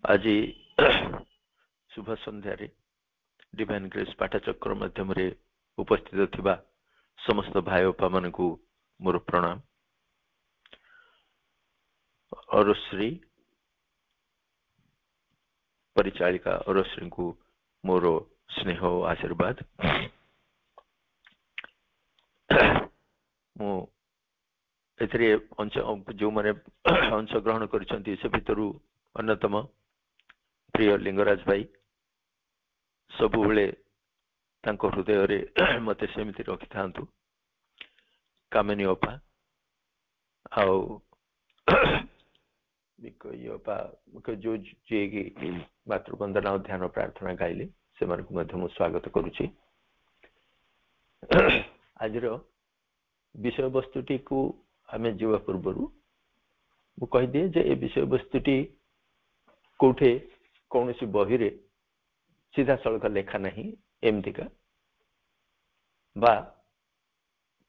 आज शुभ संध्यार divine grace पाठचक्र माध्यम उपस्थित थिबा समस्त भाई बापा मान को मोर प्रणाम। अरुश्री परिचालिका अरुश्री को मोर स्नेह और आशीर्वाद। मु एथरे जो माने अंश ग्रहण करिसंती से भितरु अन्यतम प्रिय लिंगराज भाई सब बेले तांको हृदय रे मते सेमिति रखि थांतु। कामिनी अपा आउ बिकोयपा मुके जो जे की मातृवंदना और ध्यान प्रार्थना गाइले से मन को मध्य स्वागत करूची। आज रो विषय वस्तुटी को आमे जीवा पूर्वरु मु कहि दे जे ए विषय वस्तुटी कोठे कौनसी बही रे सीधा सड़क लेखा नहीं एमतिका बा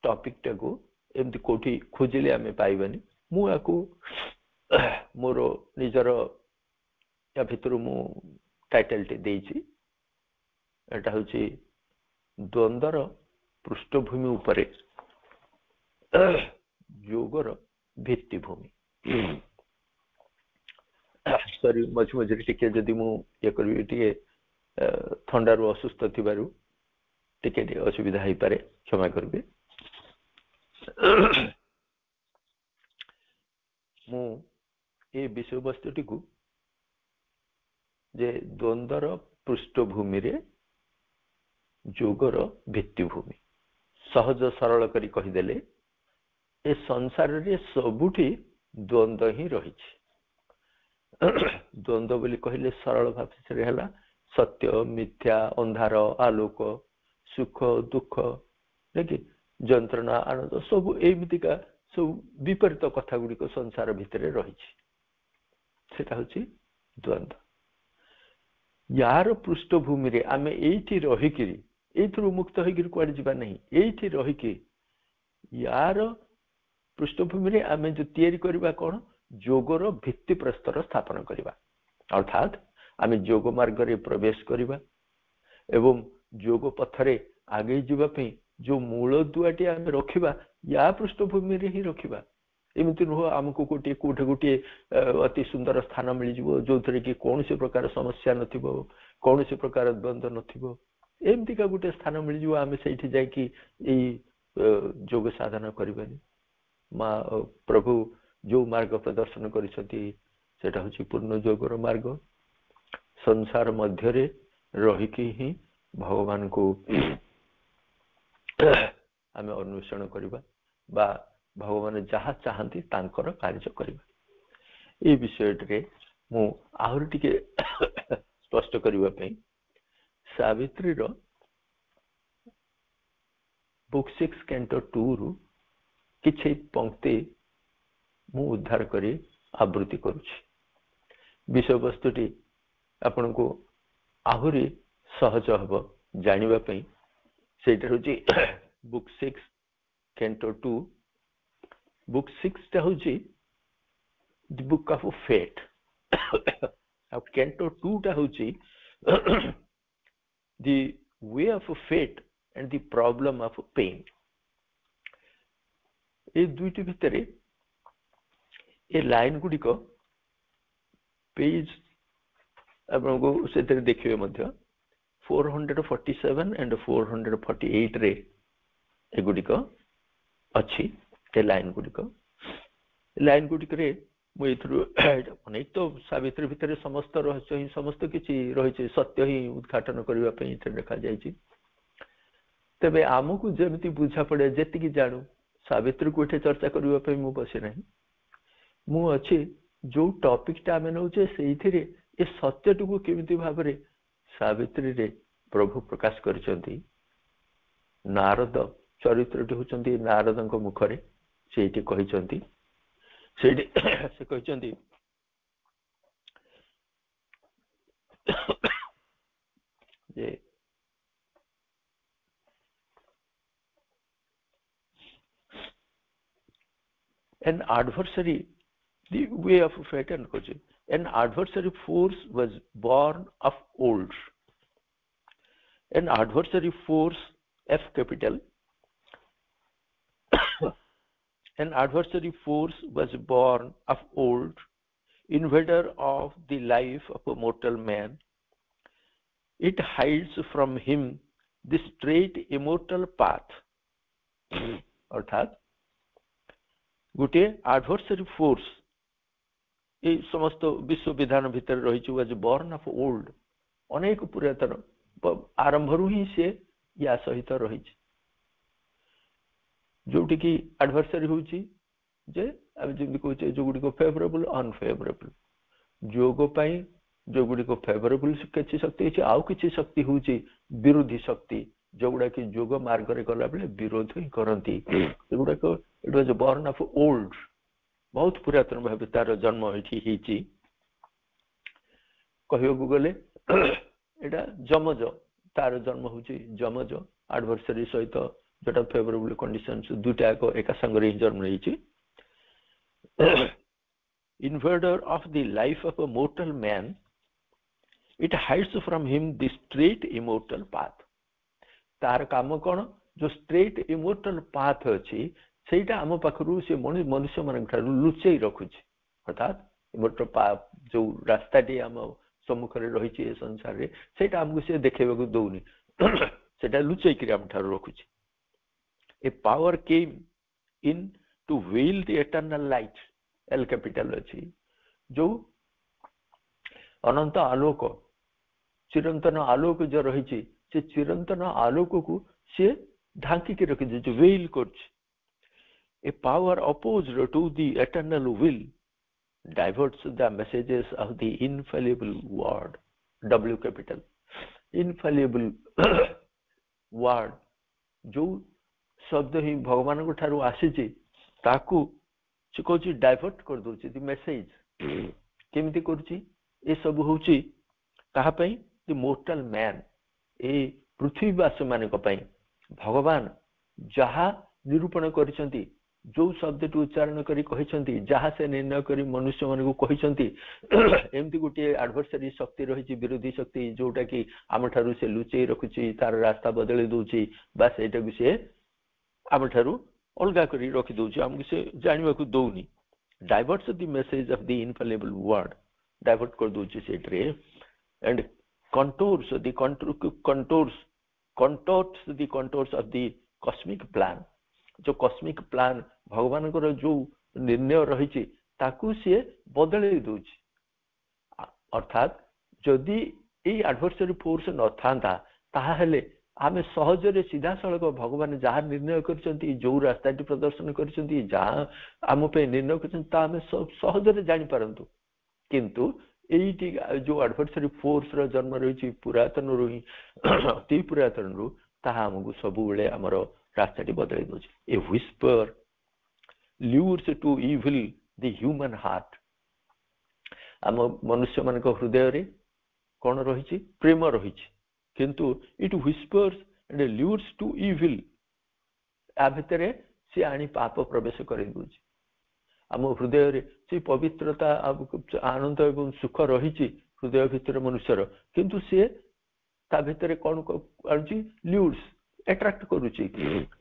टॉपिक टाको एमति कोठी खोजिले आमे पाइबानी। मु आकु मोर निजर या भितरु मु टाइटल टे देइछि एटा होछि द्वंद्वर पृष्ठभूमि उपरे योगर भित्तिभूमि। सॉरी मझ मझे टिके जदि मु ये करबी टिके थंडा रो असुस्थ थिबारु टिके असुविधा होई पारे क्षमा करबे। मु ए विषय वस्तुटी को जे द्वंद्वर पृष्ठभूमि रे योगर भित्तिभूमि सहज सरल करी कहि देले ए संसार रे सबुठी द्वंद्व ही रहिछि। द्वंद्व बोली कहले सरल भाव से हला सत्य मिथ्या अंधार आलोक सुख दुख देखि जंत्रणा आनंद सब एमितिका सब विपरीत कथा गुडी को संसार भितरे रहिछि सेटा होछि द्वंद्व। यार पृष्ठभूमि रे आमे एठी रहिकिरी एथरु मुक्त होइकिरी कोड जिबा नहीं एठी रहिकि यार पृष्ठभूमि रे आमे जो तयारी करबा कोन योगर भित्ति प्रस्तर स्थापन करबा अर्थात आमे योग मार्ग रे प्रवेश करबा एवं योग पथरे आगे जिबा पे जो मूल दुआटी आमे रखिबा या पृष्ठभूमि रे ही रखिबा। एमिति न हो हमको कोटी कोठी अति सुंदर स्थान मिल जिवो जो थरे कि कोनसे प्रकार समस्या नथिबो कोनसे प्रकार द्वंद्व नथिबो एमिति का गुटे स्थान मिल जिवो आमे सेठी जाय कि ए योग साधना करबानी। मा प्रभु जो मार्ग प्रदर्शन करिसथि सेटा होछि पूर्ण योगर मार्ग। संसार मध्य रे रहि कि ही भगवान को आमे अन्वेषण करबा बा भगवान जहा चाहंती तांकर कार्य करबा। ए विषय रे मु आहुर टिके स्पष्ट करबा पई सावित्री रो बुक 6 कैंटो 2 रु किछि पंक्ति मु उद्धार करी आवृत्ति करूछि। विषय वस्तुटी आपन को आहुरी सहज हबो जानिबा पई सेटा होछि बुक 6 कैंटो 2 बुक 6 टा होछि द बुक ऑफ फेट अब कैंटो 2 टा होछि the way of fate and the problem of pain. ए दुईटी भितरे ए लाइन गुडी को पेज आपन को सेते देखिबे मध्य 447 एंड 448 रे ए गुडी को अछि ए लाइन गुडी करे मु एथरु अनेक तो सावित्री भितरे समस्त रहस्य ही समस्त किछि रहिছে सत्य ही उद्घाटन करबा पई इथे देखा जायछि। तबे आमको जेमिति बुझा पड़े जेति कि जानु सावित्री को एठे चर्चा करबा पई मु बसे नहीं मु अछि जो टॉपिक टा में नउचे सेइथिरे ए सत्य टुकु केमिति भाबरे सावित्री रे प्रभु प्रकाश करचंती। नारद चरित्रटी होचंती नारदଙ୍କ मुखरे सेठी कहिचंती सेठी से कहिचंती जे an adversary the way of fate and coach An adversary force was born of old. An adversary force, F capital, an adversary force was born of old, invader of the life of a mortal man. It hides from him the straight immortal path. अर्थात गोटे adversary force ए समस्त विश्व विधान भितर रही was born of old, अनेक पुरातन आरंभरू ही से या सहित रही जोटी की एडवर्सरी होची जे अब जेमि कहचे जो गुडी को फेवरेबल अनफेवरेबल जोगो पई जो गुडी को फेवरेबल किछि शक्ति अछि आउ किछि शक्ति होची विरोधी शक्ति जोगुडा की जोग मार्ग रे गला बेले विरोध ही करंती एगुडा को it was born of old, बहुत पुरातन भाव तार जन्म एठी हिची कहयो गले एटा जमज तार जन्म होची जमज एडवर्सरी सहित जोटा फेवरेबल कंडीशंस दुटा को एका संग रे जन्म रहिची invader of the life of a mortal man, it hides from him the straight immortal path. तार काम कोन जो straight immortal path अछि सेटा हम पाखरु से मनुष्य मन ठारु लुचेई रखुछि, अर्थात immortal path जो रास्ता डी हम सम्मुख रे रहिछि ए संसार रे सेटा हमकु से देखेबा को दोउनी सेटा लुचेई कि हम Tharu रखुछि. A power came in to veil the eternal light, L capital अछि जो अनंत आलोक चिरंतन आलोक जो रहिछि से चिरंतन आलोक को से ढांकी के रखि जो वेल करछि. A power opposed to the eternal will diverts the messages of the infallible word, W capital, infallible word जो शब्द ही भगवान को ठारू आसीछि ताकू से कहछि डाइवर्ट कर दोछि द मेसेज केमिति करछि ए सब होछि कहा पई द मोर्टल मैन ए पृथ्वीवासी माने को पई भगवान जहा निरूपण करिसंती जो शब्द टू उच्चारण करी कहिसंती जहा से निर्णय करी मनुष्य मन को कहिसंती एमती गोटे एडवर्सरी शक्ति रहिछि विरोधी शक्ति जोटा कि आम ठारू से लुचेई रखुछि तार रास्ता बदली दोछि बस एटा भी से आम ठारू अलगा करी रखि दोछि हमके से जानिबा को दोउनी diverts the message of the infallible word divert कर दोछि सेटरे and contours the contours the contours of the cosmic plan जो कॉस्मिक प्लान भगवान को जो निर्णय रहिछि ताकू से बदलै दोछि. अर्थात जदि ए एडवर्सरी फोर्स न थांता ताहा हेले आमे सहज रे सीधा सळक भगवान जहा निर्णय करचंती जो रास्ता टी प्रदर्शन करचंती जहा आम पे निर्णय करचंती ता आमे सहज रे जानि परंतु किंतु एइटी जो एडवर्सरी फोर्स रो जन्म रहिछि पुरातन रहि अति पुरातन रु ताहा हमगु सबु बेले हमरो रास्ता टी बदलै दोछि. A whisper lures to evil the human heart आम मनुष्य मन को हृदय रे कोन रहिछि प्रेम रहिछि किंतु it whispers and lures to evil आ भितरे से आनी पाप प्रवेश करि दोछि. आम हृदय रे से पवित्रता आनंद एवं सुख रहिछि हृदय भितर मनुष्यर किंतु से ता भितरे कोन आछि ल्यूर्स अट्रैक्ट करूछि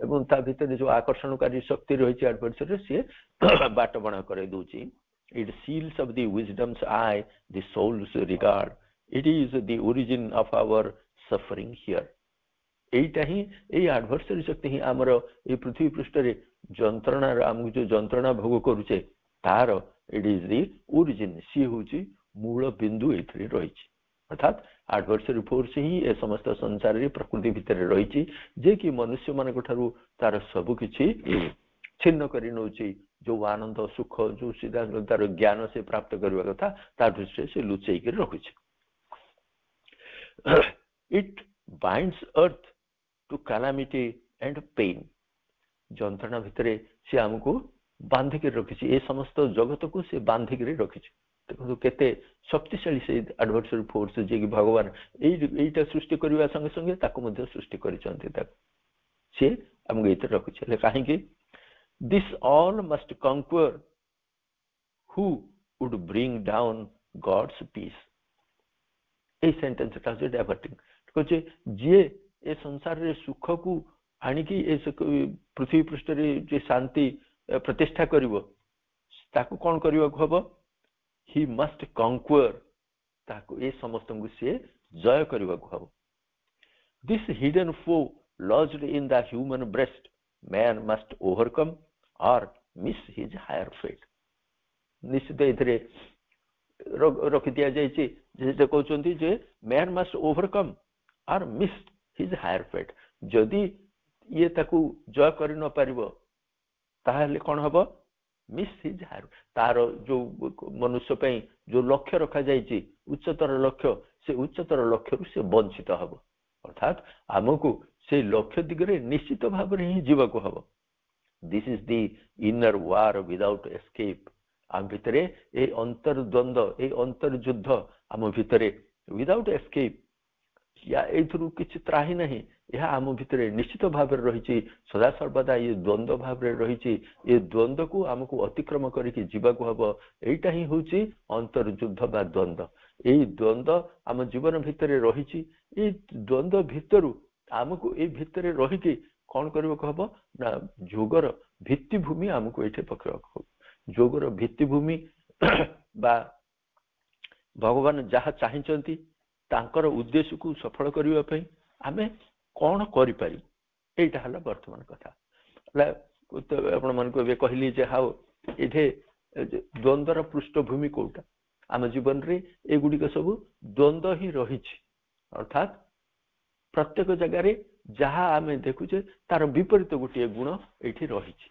एवं ता भितर जो आकर्षणकारी शक्ति रहिछि एडवर्सरी से बाट बणा करे दोछि. It seals off the wisdom's eye the soul's regard it is the origin of our suffering here. एटा ही ए एडवर्सरी शक्ति ही हमर ए पृथ्वी पृष्ठ रे जंत्रणा हम जो जंत्रणा भोग करूचे तार इट इज द ओरिजिन सी होची मूल बिंदु एथरे रहिछि. अर्थात एडवर्सरी फोर्स ही ए समस्त संसार रे प्रकृति भितर रहिछि जे कि मनुष्य मन को ठारू तार सब किछि छिन्न करि नउछि जो आनंद सुख जो सीधा तार ज्ञान से प्राप्त करबा कथा ता दृष्टि से लुचै के रखुछि. It binds earth to calamity and pain. जंत्रणा भितरे से हमको बांधि के रखिछि ए समस्त जगत को से बांधि के रखिछि. देखो केते शक्तिशाली से एडवर्सरी फोर्स जे कि भगवान एटा सृष्टि करबा संगे संगे ताको मध्ये सृष्टि करिसंती ता से हमको एते रखिछि. ले काहे कि this all must conquer who would bring down God's peace. এই সেন্টেন্সটা হচ্ছে ডাইভার্টিং কହୁଛି ଯିଏ ଏ ସଂସାରରେ ସୁଖକୁ ଆଣିକି ଏ ପୃଥିବୀ ପୃଷ୍ଠରେ ଯେ ଶାନ୍ତି ପ୍ରତିଷ୍ଠା କରିବ ତାକୁ କ'ଣ କରିବାକୁ ହବ? he must conquer, ତାକୁ ଏ ସମସ୍ତଙ୍କୁ ସିଏ ଜୟ କରିବାକୁ ହବ। this hidden foe lodged in the human breast man must overcome or miss his higher fate। ନିଶ୍ଚିତ ଏଥିରେ ରଖି ଦିଆଯାଇଛି ଯେଟା କହୁଛନ୍ତି ଯେ man must overcome or miss his higher fate। ଯଦି ଇଏ ତାକୁ ଜୟ କରି ନ ପାରିବ ତାହେଲେ କ'ଣ ହବ? ମିସ୍ ହିଜ୍ ହାୟର, ତାର ଯୋଉ ମନୁଷ୍ୟ ପାଇଁ ଯୋଉ ଲକ୍ଷ୍ୟ ରଖାଯାଇଛି ଉଚ୍ଚତର ଲକ୍ଷ୍ୟ, ସେ ଉଚ୍ଚତର ଲକ୍ଷ୍ୟରୁ ସେ ବଞ୍ଚିତ ହବ। ଅର୍ଥାତ୍ ଆମକୁ ସେଇ ଲକ୍ଷ୍ୟ ଦିଗରେ ନିଶ୍ଚିତ ଭାବରେ ହିଁ ଯିବାକୁ ହବ। This is the inner war without escape. ଆମ ଭିତରେ ଏଇ ଅନ୍ତର୍ଦ୍ୱନ୍ଦ୍ୱ, ଏଇ ଅନ୍ତର୍ଯୁଦ୍ଧ ଆମ ଭିତରେ ୱିଦାଉଟ୍ ଏସ୍କେପ୍, ଏଇଥିରୁ କିଛି ତ୍ରାହି ନାହିଁ। ଏହା ଆମ ଭିତରେ ନିଶ୍ଚିତ ଭାବରେ ରହିଛି, ସଦାସର୍ବଦା ଏ ଦ୍ୱନ୍ଦ୍ୱ ଭାବରେ ରହିଛି। ଏ ଦ୍ୱନ୍ଦ୍ୱକୁ ଆମକୁ ଅତିକ୍ରମ କରିକି ଯିବାକୁ ହବ। ଏଇଟା ହିଁ ହେଉଛି ଅନ୍ତର୍ଯୁଦ୍ଧ ବା ଦ୍ୱନ୍ଦ୍ୱ। ଏଇ ଦ୍ୱନ୍ଦ୍ୱ ଆମ ଜୀବନ ଭିତରେ ରହିଛି। ଏଇ ଦ୍ୱନ୍ଦ୍ୱ ଭିତରୁ ଆମକୁ ଏଇ ଭିତରେ ରହିକି କ'ଣ କରିବାକୁ ହବ ନା ଯୋଗର ଭିତ୍ତିଭୂମି ଆମକୁ ଏଇଠି ପକେଇବାକୁ ହବ। ଯୋଗର ଭିତ୍ତିଭୂମି ବା ଭଗବାନ ଯାହା ଚାହିଁଛନ୍ତି ତାଙ୍କର ଉଦ୍ଦେଶ୍ୟକୁ ସଫଳ କରିବା ପାଇଁ ଆମେ କ'ଣ କରିପାରିବୁ, ଏଇଟା ହେଲା ବର୍ତ୍ତମାନ କଥା। ଆପଣମାନଙ୍କୁ ଏବେ କହିଲି ଯେ ହାଉ ଏଠି ଦ୍ୱନ୍ଦ୍ୱର ପୃଷ୍ଠଭୂମି କୋଉଟା? ଆମ ଜୀବନରେ ଏଗୁଡ଼ିକ ସବୁ ଦ୍ୱନ୍ଦ୍ୱ ହିଁ ରହିଛି। ଅର୍ଥାତ୍ ପ୍ରତ୍ୟେକ ଜାଗାରେ ଯାହା ଆମେ ଦେଖୁଛେ ତାର ବିପରୀତ ଗୋଟିଏ ଗୁଣ ଏଇଠି ରହିଛି।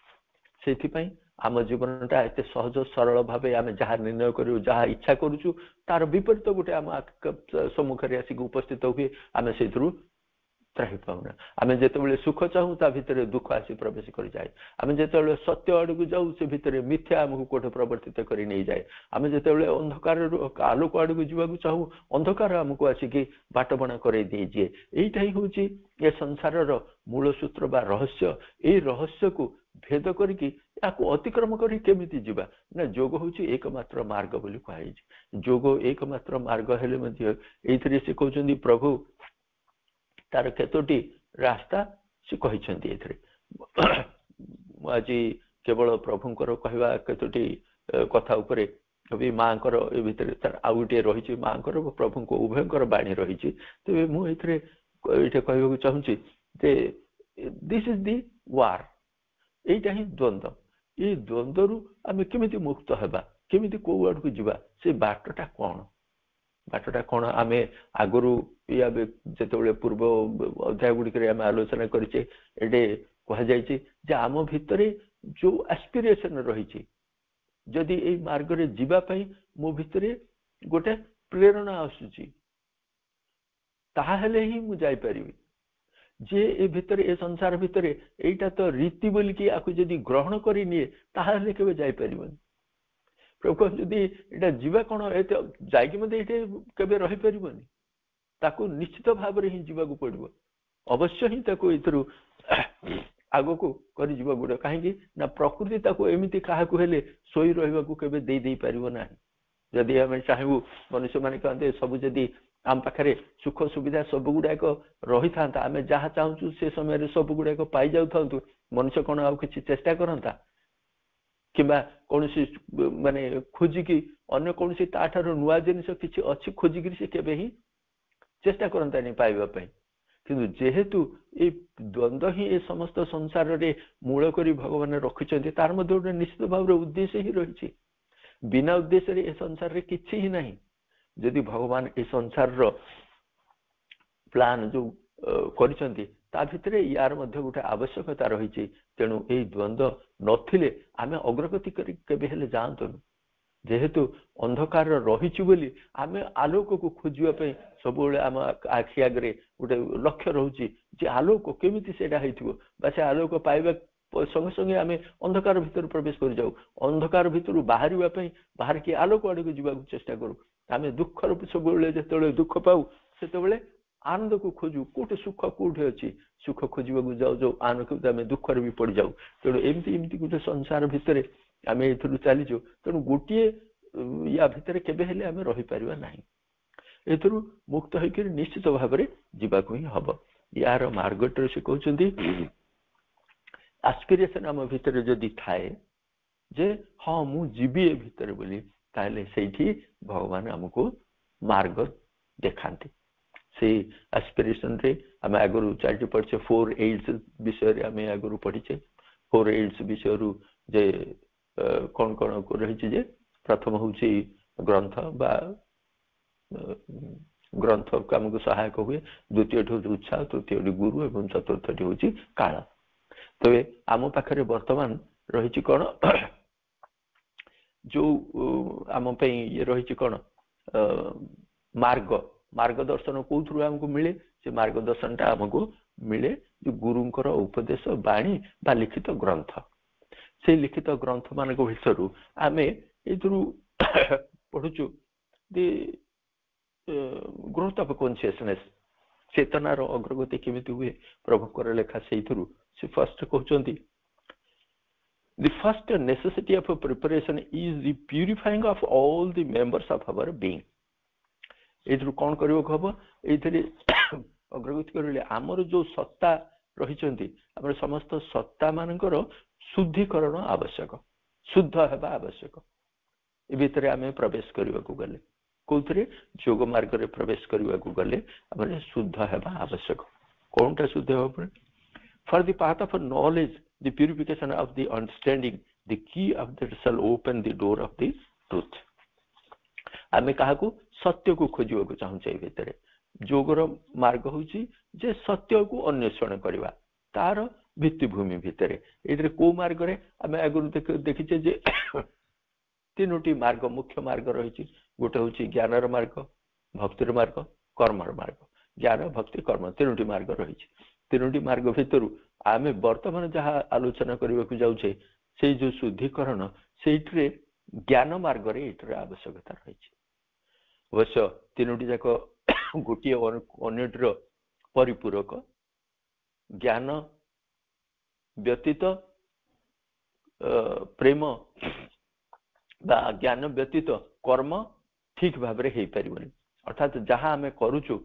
ସେଥିପାଇଁ ଆମ ଜୀବନଟା ଏତେ ସହଜ ସରଳ ଭାବେ ଆମେ ଯାହା ନିର୍ଣ୍ଣୟ କରିବୁ, ଯାହା ଇଚ୍ଛା କରୁଛୁ, ତାର ବିପରୀତ ଗୋଟେ ଆମ ସମ୍ମୁଖରେ ଆସିକି ଉପସ୍ଥିତ ହୁଏ। ଆମେ ସେଇଥିରୁ ତ୍ରାହି ପାଉନା। ଆମେ ଯେତେବେଳେ ସୁଖ ଚାହୁଁ ତା ଭିତରେ ଦୁଃଖ ଆସି ପ୍ରବେଶ କରିଯାଏ। ଆମେ ଯେତେବେଳେ ସତ୍ୟ ଆଡ଼କୁ ଯାଉ ସେ ଭିତରେ ମିଥ୍ୟା ଆମକୁ କୋଉଠି ପ୍ରବର୍ତ୍ତିତ କରି ନେଇଯାଏ। ଆମେ ଯେତେବେଳେ ଅନ୍ଧକାରରୁ ଆଲୋକ ଆଡ଼କୁ ଯିବାକୁ ଚାହୁଁ ଅନ୍ଧକାର ଆମକୁ ଆସିକି ବାଟବଣା କରାଇ ଦେଇଦିଏ। ଏଇଟା ହିଁ ହେଉଛି ଏ ସଂସାରର ମୂଳ ସୂତ୍ର ବା ରହସ୍ୟ। ଏଇ ରହସ୍ୟକୁ ଭେଦ କରିକି ତାକୁ ଅତିକ୍ରମ କରି କେମିତି ଯିବା ନା ଯୋଗ ହେଉଛି ଏକମାତ୍ର ମାର୍ଗ ବୋଲି କୁହାଯାଇଛି। ଯୋଗ ଏକମାତ୍ର ମାର୍ଗ ହେଲେ ମଧ୍ୟ ଏଇଥିରେ ସେ କହୁଛନ୍ତି ପ୍ରଭୁ ତାର କେତୋଟି ରାସ୍ତା ସେ କହିଛନ୍ତି। ଏଥିରେ ମୁଁ ଆଜି କେବଳ ପ୍ରଭୁଙ୍କର କହିବା କେତୋଟି କଥା ଉପରେ ମାଙ୍କର ଏ ଭିତରେ ତାର ଆଉ ଗୋଟିଏ ରହିଛି, ମାଙ୍କର ପ୍ରଭୁଙ୍କ ଉଭୟଙ୍କର ବାଣୀ ରହିଛି। ତେବେ ମୁଁ ଏଇଠି କହିବାକୁ ଚାହୁଁଛି ଯେ ଦିସ୍ ଇଜ ଦି ୱାର, ଏଇଟା ହିଁ ଦ୍ୱନ୍ଦ୍ୱ। ଏଇ ଦ୍ୱନ୍ଦ୍ୱରୁ ଆମେ କେମିତି ମୁକ୍ତ ହେବା, କେମିତି କୋଉ ଆଡକୁ ଯିବା, ସେ ବାଟଟା କ'ଣ? ବାଟଟା କ'ଣ ଆମେ ଆଗରୁ ଯେତେବେଳେ ପୂର୍ବ ଅଧ୍ୟାୟ ଗୁଡ଼ିକରେ ଆମେ ଆଲୋଚନା କରିଛେ, ଏଠି କୁହାଯାଇଛି ଯେ ଆମ ଭିତରେ ଯୋଉ ଆସ୍ପିରେସନ ରହିଛି, ଯଦି ଏଇ ମାର୍ଗରେ ଯିବା ପାଇଁ ମୋ ଭିତରେ ଗୋଟେ ପ୍ରେରଣା ଆସୁଛି ତାହେଲେ ହିଁ ମୁଁ ଯାଇପାରିବି। ଯେ ଏ ଭିତରେ ଏ ସଂସାର ଭିତରେ ଏଇଟା ତ ରୀତି ବୋଲିକି ଆକୁ ଯଦି ଗ୍ରହଣ କରି ନିଏ ତାହେଲେ କେବେ ଯାଇପାରିବନି। ପ୍ରଭୁ ଯଦି ଏଇଟା ଯିବା କ'ଣ ଏତେ ଯାଇକି ମଧ୍ୟ ଏଇଠି କେବେ ରହିପାରିବନି। ତାକୁ ନିଶ୍ଚିତ ଭାବରେ ହିଁ ଯିବାକୁ ପଡିବ। ଅବଶ୍ୟ ହିଁ ତାକୁ ଏଥିରୁ ଆଗକୁ କରି ଯିବାକୁ ପଡିବ। କାହିଁକି ନା ପ୍ରକୃତି ତାକୁ ଏମିତି କାହାକୁ ହେଲେ ଶୋଇ ରହିବାକୁ କେବେ ଦେଇ ପାରିବ ନାହିଁ। ଯଦି ଆମେ ଚାହିଁବୁ, ମନୁଷ୍ୟମାନେ କହନ୍ତି ସବୁ ଯଦି ଆମ ପାଖରେ ସୁଖ ସୁବିଧା ସବୁ ଗୁଡାକ ରହିଥାନ୍ତା, ଆମେ ଯାହା ଚାହୁଁଛୁ ସେ ସମୟରେ ସବୁ ଗୁଡାକ ପାଇଯାଉଥାନ୍ତୁ, ମନୁଷ୍ୟ କ'ଣ ଆଉ କିଛି ଚେଷ୍ଟା କରନ୍ତା? କିମ୍ବା କୌଣସି ମାନେ ଖୋଜିକି ଅନ୍ୟ କୌଣସି ତାଠାରୁ ନୂଆ ଜିନିଷ କିଛି ଅଛି ଖୋଜିକିରି ସେ କେବେ ହିଁ ଚେଷ୍ଟା କରନ୍ତାନି ପାଇବା ପାଇଁ। କିନ୍ତୁ ଯେହେତୁ ଏଇ ଦ୍ୱନ୍ଦ୍ୱ ହିଁ ଏ ସମସ୍ତ ସଂସାରରେ ମୂଳ କରି ଭଗବାନ ରଖିଛନ୍ତି, ତାର ମଧ୍ୟ ଗୋଟେ ନିଶ୍ଚିତ ଭାବରେ ଉଦ୍ଦେଶ୍ୟ ହିଁ ରହିଛି। ବିନା ଉଦ୍ଦେଶ୍ୟରେ ଏ ସଂସାରରେ କିଛି ହିଁ ନାହିଁ। ଯଦି ଭଗବାନ ଏ ସଂସାରର ପ୍ଲାନ ଯୋଉ କରିଛନ୍ତି ତା ଭିତରେ ୟାର ମଧ୍ୟ ଗୋଟେ ଆବଶ୍ୟକତା ରହିଛି। ତେଣୁ ଏଇ ଦ୍ୱନ୍ଦ୍ୱ ନଥିଲେ ଆମେ ଅଗ୍ରଗତି କରି କେବେ ହେଲେ ଯାଆନ୍ତୁନି। ଯେହେତୁ ଅନ୍ଧକାର ରହିଛି ବୋଲି ଆମେ ଆଲୋକକୁ ଖୋଜିବା ପାଇଁ ସବୁବେଳେ ଆମ ଆଖି ଆଗରେ ଗୋଟେ ଲକ୍ଷ୍ୟ ରହୁଛି ଯେ ଆଲୋକ କେମିତି ସେଇଟା ହେଇଥିବ, ବା ସେ ଆଲୋକ ପାଇବା ସଙ୍ଗେ ସଙ୍ଗେ ଆମେ ଅନ୍ଧକାର ଭିତରେ ପ୍ରବେଶ କରିଯାଉ। ଅନ୍ଧକାର ଭିତରୁ ବାହାରିବା ପାଇଁ ବାହାରିକି ଆଲୋକ ଆଡକୁ ଯିବାକୁ ଚେଷ୍ଟା କରୁ। ଆମେ ଦୁଃଖର ସବୁବେଳେ ଯେତେବେଳେ ଦୁଃଖ ପାଉ ସେତେବେଳେ ଆନନ୍ଦକୁ ଖୋଜୁ। କୋଉଠି ସୁଖ କୋଉଠି ଅଛି, ସୁଖ ଖୋଜିବାକୁ ଯାଉ ଯାଉ ଆନନ୍ଦକୁ ଆମେ ଦୁଃଖରେ ବି ପଡିଯାଉ। ତେଣୁ ଏମିତି ଗୋଟେ ସଂସାର ଭିତରେ ଆମେ ଏଥିରୁ ଚାଲିଛୁ। ତେଣୁ ଗୋଟିଏ या भितर केबे हेले आमे रही परिबा नाही एथरु मुक्त होइके निश्चित भाबरे जीवाको ही हबो यार मार्गटर से कहउचंदी एस्पिरेशन आम भितर जदि थाए जे हाँ मु जीवी ए भितर बोली ताले सेठी भगवान हमको मार्ग देखांती से एस्पिरेशन रे हम आगरु चार्ट पढ़छे 4 एड्स विषय रे हम आगरु पढ़िछे 4 एड्स विषय रु जे कोन कोन को रहिछि जे प्रथम होछि ग्रंथ बा ग्रंथ को हमको सहायक हुए द्वितीय ठो उत्साह तृतीय गुरु एवं चतुर्थ ठो होछि काल तबे आम पाखरे वर्तमान रहिछि कोन जो आम पे ये रहिछि कोन मार्ग मार्गदर्शन कोथरु हमको मिले से मार्गदर्शन टा हमको मिले जो गुरुंकर उपदेश बाणी बा लिखित ग्रंथ से लिखित ग्रंथ मान को भितरु आमे एथरु पढुछु दि ग्रोथ ऑफ कॉन्शियसनेस चेतनार अग्रगति केमिति हुए प्रभुकर लेखा सेइथरु से first कहउचंती the first necessity of a preparation is the purifying of all the members of our being एथरु कोन करिवो खबो एथरे अग्रगति करले हमर जो सत्ता रहिचंती हमर समस्त सत्ता मानकर शुद्धिकरण आवश्यक शुद्ध हेबा आवश्यक ए भितरे आमे प्रवेश करिवा को गले कोथरे योग मार्ग रे प्रवेश करिवा को गले हमरे शुद्ध हेबा आवश्यक कोनटा शुद्ध हेबा for the path of knowledge the purification of the understanding the key of that shall open the door of the truth आमे कहा को सत्य को खोजिवा को चाहू छै भितरे जोगर मार्ग होछि जे सत्य को अन्वेषण करबा तार भित्ति भूमि भितरे एतरे को मार्ग रे आमे आगु देखिचे जे तीनोटी मार्ग मुख्य मार्ग रहिछि गोटे होछि ज्ञानर मार्ग भक्तिर मार्ग कर्मर मार्ग ज्ञान भक्ति कर्म तीनोटी मार्ग रहिछि तीनोटी मार्ग भितरु आमे वर्तमान जहा आलोचना करबा को जाउ छै से जो शुद्धिकरण सेइट्रे ज्ञान मार्ग रे एतरे आवश्यकता रहिछि अवश्य तीनोटी जाको गोटिए अन्यटर परिपूरक ज्ञान व्यतीत प्रेम बा ज्ञान व्यतीत कर्म ठीक भाबरे हेइ परिबनि अर्थात जहा हमें करूछु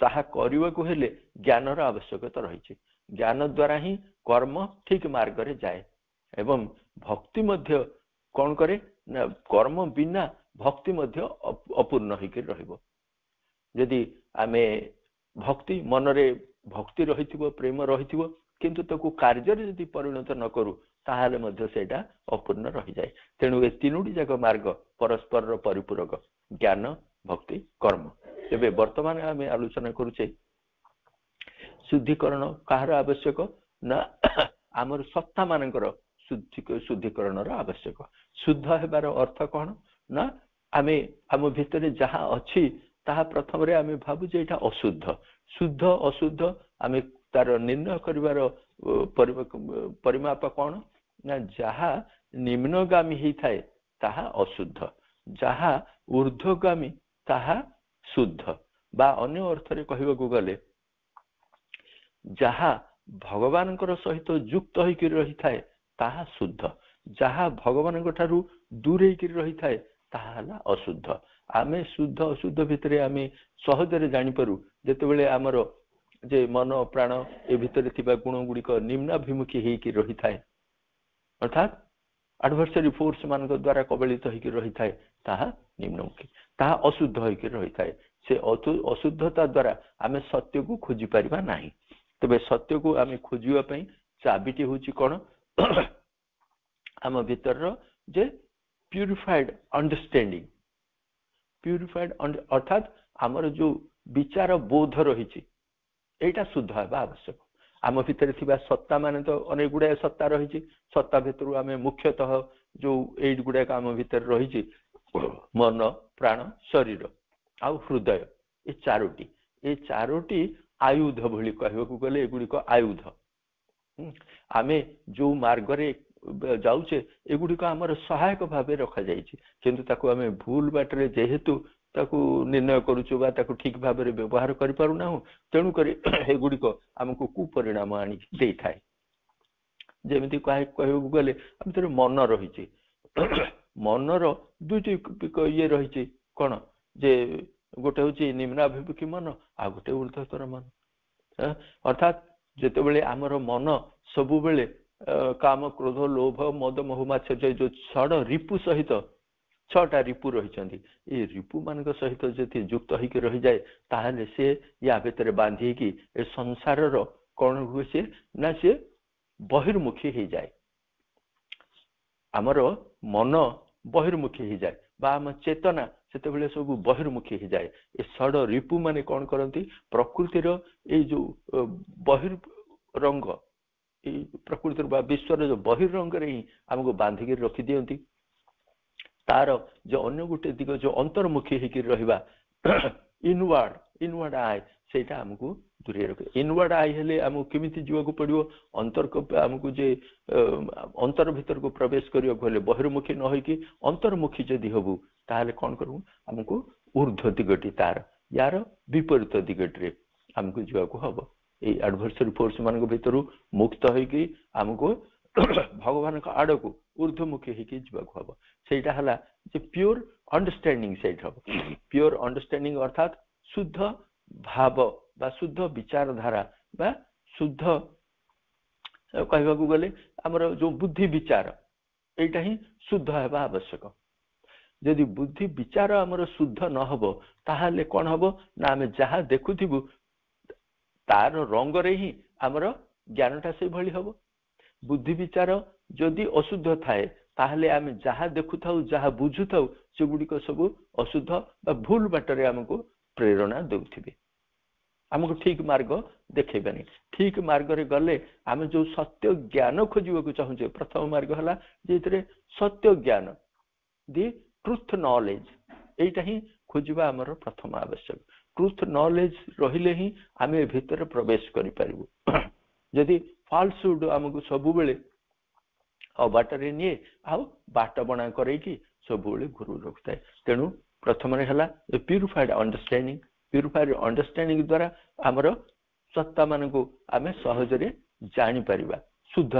ताहा करिवा को हेले ज्ञानर आवश्यकता रहिछि ज्ञान द्वारा ही कर्म ठीक मार्ग रे जाए एवं भक्ति मध्य कोन करे ना कर्म बिना भक्ति मध्य अपूर्ण होइके रहइबो यदि आमे भक्ति मन रे भक्ति रहिथिबो प्रेम रहिथिबो किंतु तको कार्य रे यदि परिणत न करू ताहाले मध्य सेटा अपूर्ण रहि जाय तेनु ए तीनोटी जाक मार्ग परस्पर रो परिपूरक ज्ञान भक्ति कर्म एबे वर्तमान आमे आलोचना करूचे शुद्धिकरण काहर आवश्यक ना आमर सत्ता मानकर शुद्धिकरण रो आवश्यक शुद्ध हेबार अर्थ कोन ना आमे आम भितरे जहा अछि ताहा प्रथम रे आमे भाबु जे एटा अशुद्ध शुद्ध अशुद्ध आमे तार निर्णय करिवार परिमाप कोन ना जहा निम्नगामी ही थाए ताहा अशुद्ध जहा ऊर्ध्वगामी ताहा शुद्ध बा अन्य अर्थ रे कहिबा को गले जहा भगवानकर सहित युक्त होई कि रही थाए ताहा शुद्ध जहा भगवानक ठारू दूर होई कि रही थाए ताहा हला अशुद्ध आमे शुद्ध अशुद्ध भितरे आमे सहज रे जानि परू जेते बेले हमर जे मन प्राण ए भितरे थिबा गुण गुडी को निम्नाभिमुखी हेई कि रही थाए अर्थात एडवर्सरी फोर्स मान द्वारा कबलित होई कि रही थाए ताहा निम्नमुखी ताहा अशुद्ध होई कि रही थाए से अशुद्धता द्वारा आमे सत्य को खोजि परिबा नाही तबे सत्य को आमे खोजिवा पई चाबिटी होची कोन आम भीतर जे प्यूरिफाइड अंडरस्टैंडिंग प्यूरिफाइड अर्थात आमर जो विचार बोध रही एटा शुद्ध हेबा आवश्यक आम भीतर थिबा सत्ता माने तो अनेक गुडा सत्ता रही सत्ता भितर आम मुख्यतः जो एट गुडा आम भीतर रही मन प्राण शरीर आउ हृदय ए चारोटी आयुध भली कहबो गले एगुडी को आयुध आमे जो मार्ग रे जाउचे एगुडी को हमर सहायक भाबे रखा जाईछि किंतु ताको आमे भूल बाटरे जेहेतु ताको निर्णय करूछु बा ताको ठीक भाबे व्यवहार करि पारु ना तेनु करी एगुडी को हमको कु परिणाम आनी देई थाए जेमिति कहबो गले हमर मन रहिछि मनर दुईटी ये रही कौन जे गोटे हूँ निम्नाभिमुखी मन आ गोटे ऊर्ध्वतर मन अर्थात जिते आमर मन सबु बेले काम क्रोध लोभ मद मोह मात्सर्य जो 6 रिपु सहित 6टा रिपु रही रिपु मान सहित जति युक्त होकर रही जाए ताहले से या भितर बांधी कि संसार कौन हुए से ना से बहिर्मुखी हो जाए आमर मन बहिर्मुखी हो जाए बा आम चेतना से सब बहिर्मुखी हो जाए ये 6 रिपु माने कौन करती प्रकृतिर ये जो बहिर्रंग प्रकृति विश्वर जो बहिर्रंग रे ही आमको बांधिक रखी दियंती तार जो अन्य गोटे दिग जो अंतर्मुखी होकर रहा इनवर्ड आय सेटा हमको दूरे रखे इनवर्ड आय हेले हमको केमिति जीवाक पड़ो अंतर आमको जे अंतर भीतर को प्रवेश करियो गले बहिर्मुखी न होइकी अंतर्मुखी जदि हबु ताहले कोन करू हमको ऊर्ध्व दिगटी तार यार विपरीत दिगटरे हमको जीवाक हबो ए एडवर्सरी फोर्स मान भीतर मुक्त होइकी हमको भगवान का आड़ को ऊर्ध्वमुखी होकर जीवाक हम से प्योर अंडरस्टैंडिंग सैट हम प्योर अंडरस्टैंडिंग अर्थात शुद्ध भाव बा शुद्ध विचारधारा बा शुद्ध कहवा गले आमर जो बुद्धि विचार एटा ही शुद्ध हेबा आवश्यक यदि बुद्धि विचार आमर शुद्ध न हबो ताहाले कोन हबो ना आमे जहा देखुथिबु तार रंग रे ही आमर ज्ञानटा से भली हबो बुद्धि विचार जदि अशुद्ध थाए ताहले आमे जहा देखुथाउ जहा बुझुथाउ से गुडी सब अशुद्ध बा भूल बाटरे हमको प्रेरणा देउथिबे हमको ठीक मार्ग देखेबानी ठीक मार्ग रे गले आमे जो सत्य ज्ञान खोजिबा चाहू छे प्रथम मार्ग हला जेतरे सत्य ज्ञान दी ट्रुथ नॉलेज एटा ही खोजिबा हमर प्रथम आवश्यक ट्रुथ नॉलेज रहिले ही आमे भीतर प्रवेश करि परिबो यदि फाल्सहुड हमको सब बेले बाटरे निये आ बाट बना करैकी सब बेले गुरु रखता तेणु प्रथम है प्यूरिफाइड अंडरस्टैंडिंग द्वारा आमर सत्ता मान को आम सहजरे जानी परिबा शुद्ध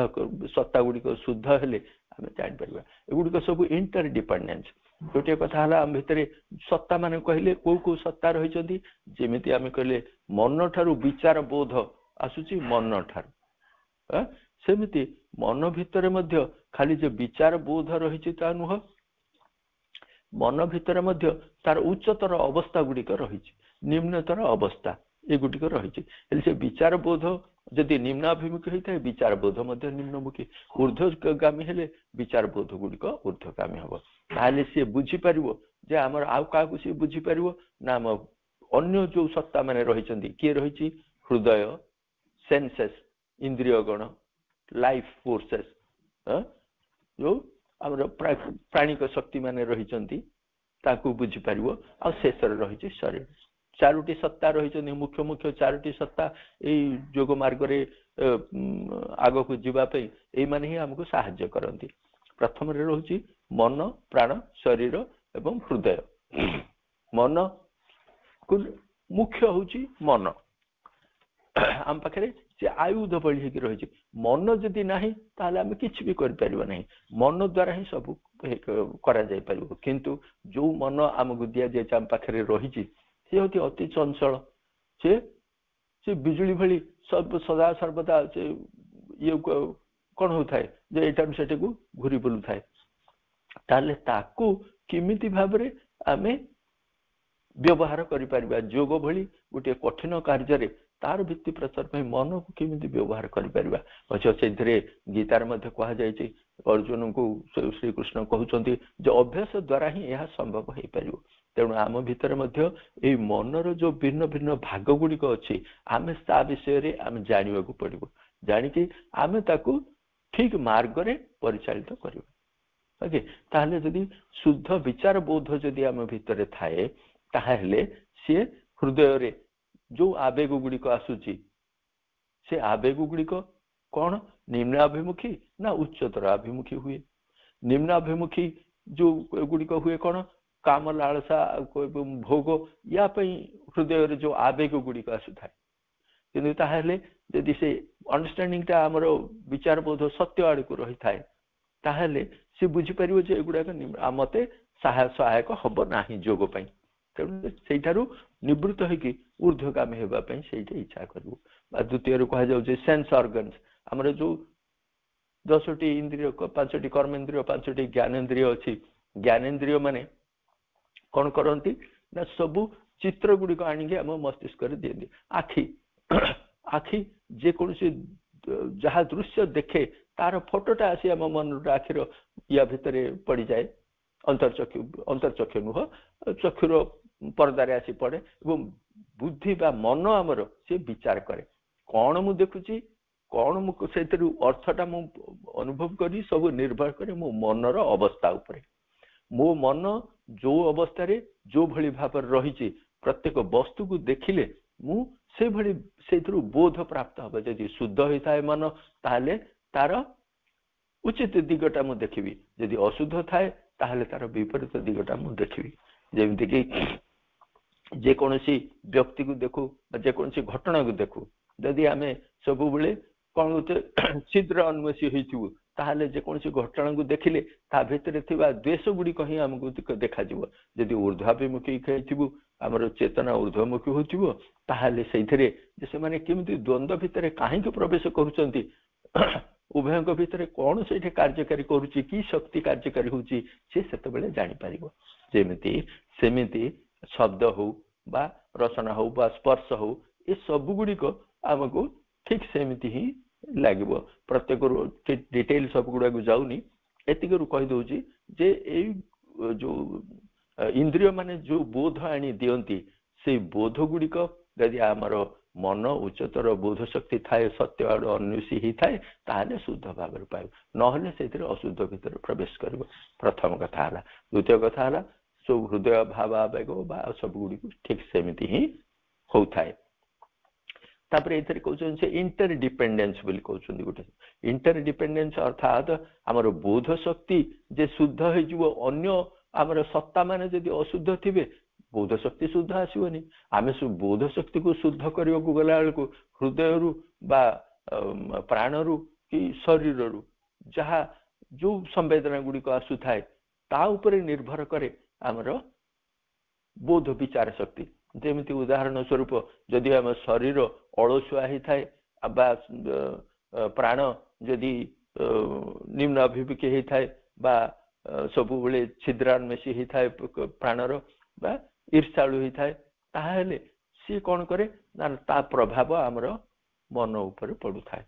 सत्ता गुड़िक शुद्ध हेले आम जानी परिबा एगुड़िक सब इंटरडिपेंडेंस गोटे कथा आम भितर सत्ता मान कहले को सत्ता रही जमीती आम कहले मन ठारू विचार बोध आसुची मन ठारू सेमिति मन भितर मध्य खाली जो विचार बोध रही नुह मन भितर मध्य तार उच्चतर अवस्था गुड़िक रही निम्नतर अवस्था ये गुटिक रही से विचार बोध जदि निम्नाभिमुखी होता है विचार बोध मध्य निम्नमुखी ऊर्ध्वगामी हेले विचार बोध गुड़िक ऊर्ध्वगामी हम ताहले सी बुझी पारिबो जे आमर आउ काकु सी बुझी पारिबो ना आम अन्य जो सत्ता माने रही किए रही हृदय सेंसेस इंद्रिय गण लाइफ फोर्सेस जो आमर प्राणिक शक्ति माने रही बुझी पारिबो आ शेष रही शरीर चारोटी सत्ता रही मुख्य मुख्य चारोटी सत्ता यही जोग मार्ग रे आग को जीवाई यही माने ही हमको साहाय्य करती प्रथम रही मन प्राण शरीर एवं हृदय मन को मुख्य हूँ मन आम पाखे से आयुध बड़ी रही मन जदि ना ताहले आम किसी भी कर मन द्वारा ही सब कर किंतु जो मन आमको दि जाए आम पाखे रही सी होती अति चंचल से बिजुली भली सब सदा सर्वदा से ये कौन होता है जो एटार सेटा को घूरी बुलू थाए ताले ताकू किमिति भाबरे आमे व्यवहार करि परिबा जोग भली गोटे कठिन कार्य रे तार भित्ति प्रचार पे मन को किमिति व्यवहार करि परिबा अच्छा सेथरे गीतार मध्ये कहा जायछि अर्जुन को श्री कृष्ण कहउचंती जो अभ्यास द्वारा ही यह संभव हे परिबो तेणु आम भीतर मध्य ए मनर जो भिन्न भिन्न भाग गुड़िक अच्छी आम ता विषय आम जाना पड़ो जानिकी आम ताकू ठीक मार्ग रे परिचालित करवा ओके ताहले जदि शुद्ध विचार बोध जदि आम भीतर थाए ताहले सी हृदय रे जो आवेग गुड़िक आसुची से आवेग गुड़िक कौन निम्नाभिमुखी ना उच्चतर अभिमुखी हुए निम्नाभिमुखी जो गुड़िक हुए कौन काम लालसा भोग या हृदय रे जो आवेग गुड़िक आसुए कि ताहले जदि से अंडरस्टैंडिंग टा आमर विचार बोध सत्य आड़ को रही थाए ତାହେଲେ ସେ ବୁଝିପାରିବ ଯେ ଏଗୁଡାକ ମତେ ସହାୟକ ହବ ନାହିଁ ଯୋଗ ପାଇଁ। ତେଣୁ ସେଇଠାରୁ ନିବୃତ୍ତ ହେଇକି ଊର୍ଦ୍ଧ୍ୱଗାମୀ ହେବା ପାଇଁ ସେଇଠି ଇଚ୍ଛା କରିବ। ବା ଦ୍ୱିତୀୟରୁ କୁହାଯାଉଛି ସେନ୍ସ ଅର୍ଗାନ୍ସ, ଆମର ଯୋଉ 10ଟି ଇନ୍ଦ୍ରିୟ, 5ଟି କର୍ମେନ୍ଦ୍ରିୟ, 5ଟି ଜ୍ଞାନେନ୍ଦ୍ରିୟ ଅଛି। ଜ୍ଞାନେନ୍ଦ୍ରିୟ ମାନେ କଣ କରନ୍ତି ନା ସବୁ ଚିତ୍ର ଗୁଡିକ ଆଣିକି ଆମ ମସ୍ତିଷ୍କରେ ଦିଅନ୍ତି। ଆଖି ଯେକୌଣସି ଯାହା ଦୃଶ୍ୟ ଦେଖେ ତାର ଫଟୋଟା ଆସି ଆମ ମନର ଆଖିର ୟା ଭିତରେ ପଡିଯାଏ। ଅନ୍ତର୍ଚକ୍ଷୁ ନୁହଁ, ଚକ୍ଷୁର ପର୍ଦ୍ଦାରେ ଆସି ପଡେ ଏବଂ ବୁଦ୍ଧି ବା ମନ ଆମର ସେ ବିଚାର କରେ କଣ ମୁଁ ଦେଖୁଛି, କଣ ମୁଁ ସେଇଥିରୁ ଅର୍ଥଟା ମୁଁ ଅନୁଭବ କରି ସବୁ ନିର୍ଭର କରେ ମୋ ମନର ଅବସ୍ଥା ଉପରେ। ମୋ ମନ ଯୋଉ ଅବସ୍ଥାରେ ଯୋଉ ଭଳି ଭାବରେ ରହିଛି, ପ୍ରତ୍ୟେକ ବସ୍ତୁକୁ ଦେଖିଲେ ମୁଁ ସେଇଭଳି ସେଇଥିରୁ ବୋଧ ପ୍ରାପ୍ତ ହବ। ଯଦି ଶୁଦ୍ଧ ହୋଇଥାଏ ମନ, ତାହେଲେ ତାର ଉଚିତ ଦିଗଟା ମୁଁ ଦେଖିବି, ଯଦି ଅଶୁଦ୍ଧ ଥାଏ ତାହେଲେ ତାର ବିପରୀତ ଦିଗଟା ମୁଁ ଦେଖିବି। ଯେମିତିକି ଯେକୌଣସି ବ୍ୟକ୍ତିକୁ ଦେଖୁ ବା ଯେକୌଣସି ଘଟଣାକୁ ଦେଖୁ, ଯଦି ଆମେ ସବୁବେଳେ କଣ ହଉଛି ଛିଦ୍ର ଅନ୍ୱେଷୀ ହେଇଥିବୁ, ତାହେଲେ ଯେକୌଣସି ଘଟଣାକୁ ଦେଖିଲେ ତା ଭିତରେ ଥିବା ଦ୍ୱେଷ ଗୁଡିକ ହିଁ ଆମକୁ ଦେଖାଯିବ। ଯଦି ଊର୍ଦ୍ଧ୍ୱାଭିମୁଖୀ ହେଇଥିବୁ, ଆମର ଚେତନା ଊର୍ଦ୍ଧ୍ୱମୁଖୀ ହୋଇଥିବ, ତାହେଲେ ସେଇଥିରେ ଯେ ସେମାନେ କେମିତି ଦ୍ୱନ୍ଦ୍ୱ ଭିତରେ କାହିଁକି ପ୍ରବେଶ କରୁଛନ୍ତି, ଉଭୟଙ୍କ ଭିତରେ କଣ ସେଇଠି କାର୍ଯ୍ୟକାରୀ କରୁଛି, କି ଶକ୍ତି କାର୍ଯ୍ୟକାରୀ ହଉଛି, ସେ ସେତେବେଳେ ଜାଣିପାରିବ। ସେମିତି ଶବ୍ଦ ହଉ ବା ରଚନା ହଉ ବା ସ୍ପର୍ଶ ହଉ, ଏ ସବୁ ଗୁଡିକ ଆମକୁ ଠିକ ସେମିତି ହିଁ ଲାଗିବ। ପ୍ରତ୍ୟେକରୁ ଡିଟେଲ ସବୁ ଗୁଡାକୁ ଯାଉନି, ଏତିକରୁ କହିଦଉଛି ଯେ ଏଇ ଯୋଉ ଇନ୍ଦ୍ରିୟ ମାନେ ଯୋଉ ବୋଧ ଆଣି ଦିଅନ୍ତି, ସେଇ ବୋଧ ଗୁଡିକ ଯଦି ଆମର ମନ ଉଚ୍ଚତର ବୋଧ ଶକ୍ତି ଥାଏ, ସତ୍ୟ ଆଡୁ ଅନ୍ୱେଷୀ ହେଇଥାଏ, ତାହେଲେ ଶୁଦ୍ଧ ଭାବରେ ପାଇବ, ନହେଲେ ସେଇଥିରେ ଅଶୁଦ୍ଧ ଭିତରେ ପ୍ରବେଶ କରିବ। ପ୍ରଥମ କଥା ହେଲା। ଦ୍ୱିତୀୟ କଥା ହେଲା ସବୁ ହୃଦୟ ଭାବ ଆବେଗ ବା ସବୁ ଗୁଡିକୁ ଠିକ ସେମିତି ହିଁ ହଉଥାଏ। ତାପରେ ଏଥିରେ କହୁଛନ୍ତି ସେ ଇଣ୍ଟରଡିପେଣ୍ଡେନ୍ସ ବୋଲି କହୁଛନ୍ତି। ଗୋଟେ ଇଣ୍ଟରଡିପେଣ୍ଡେନ୍ସ ଅର୍ଥାତ ଆମର ବୋଧ ଶକ୍ତି ଯେ ଶୁଦ୍ଧ ହେଇଯିବ, ଅନ୍ୟ ଆମର ସତ୍ତା ମାନେ ଯଦି ଅଶୁଦ୍ଧ ଥିବେ ବୋଧ ଶକ୍ତି ଶୁଦ୍ଧ ଆସିବନି। ଆମେ ବୋଧ ଶକ୍ତିକୁ ଶୁଦ୍ଧ କରିବାକୁ ଗଲା ବେଳକୁ ହୃଦୟରୁ ବା ପ୍ରାଣରୁ କି ଶରୀରରୁ ଯାହା ଯୋଉ ସମ୍ବେଦନା ଗୁଡିକ ଆସୁଥାଏ, ତା ଉପରେ ନିର୍ଭର କରେ ଆମର ବୋଧ ବିଚାର ଶକ୍ତି। ଯେମିତି ଉଦାହରଣ ସ୍ୱରୂପ ଯଦି ଆମ ଶରୀର ଅଳସୁଆ ହେଇଥାଏ ବା ପ୍ରାଣ ଯଦି ନିମ୍ନ ଅଭିମୁଖୀ ହେଇଥାଏ ବା ସବୁବେଳେ ଛିଦ୍ରାନ୍ୱେଷୀ ହେଇଥାଏ ପ୍ରାଣର ବା ଈର୍ଷାଳୁ ହେଇଥାଏ, ତାହେଲେ ସିଏ କଣ କରେ ନା ତା ପ୍ରଭାବ ଆମର ମନ ଉପରେ ପଡୁଥାଏ।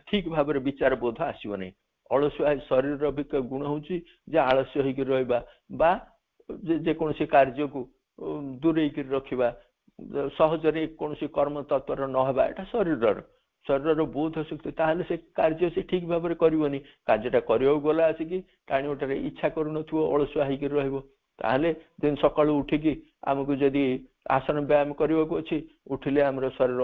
ଠିକ ଭାବରେ ବିଚାର ବୋଧ ଆସିବ ନାହିଁ। ଅଳସୁଆ ଶରୀରର ବି ଗୁଣ ହଉଛି ଯେ ଆଳସ୍ୟ ହେଇକି ରହିବା ବା ଯେକୌଣସି କାର୍ଯ୍ୟକୁ ଦୂରେଇକି ରଖିବା, ସହଜରେ କୌଣସି କର୍ମ ତତ୍ପର ନହେବା, ଏଟା ଶରୀରର ବୋଧ ଶକ୍ତି। ତାହେଲେ ସେ କାର୍ଯ୍ୟ ସେ ଠିକ ଭାବରେ କରିବନି। କାର୍ଯ୍ୟଟା କରିବାକୁ ଗଲା ଆସିକି ଟାଣି ଓଟାରେ ଇଚ୍ଛା କରୁନଥିବ, ଅଳସୁଆ ହେଇକି ରହିବ। ତାହେଲେ ଦିନ ସକାଳୁ ଉଠିକି ଆମକୁ ଯଦି ଆସନ ବ୍ୟାୟାମ କରିବାକୁ ଅଛି, ଉଠିଲେ ଆମର ଶରୀର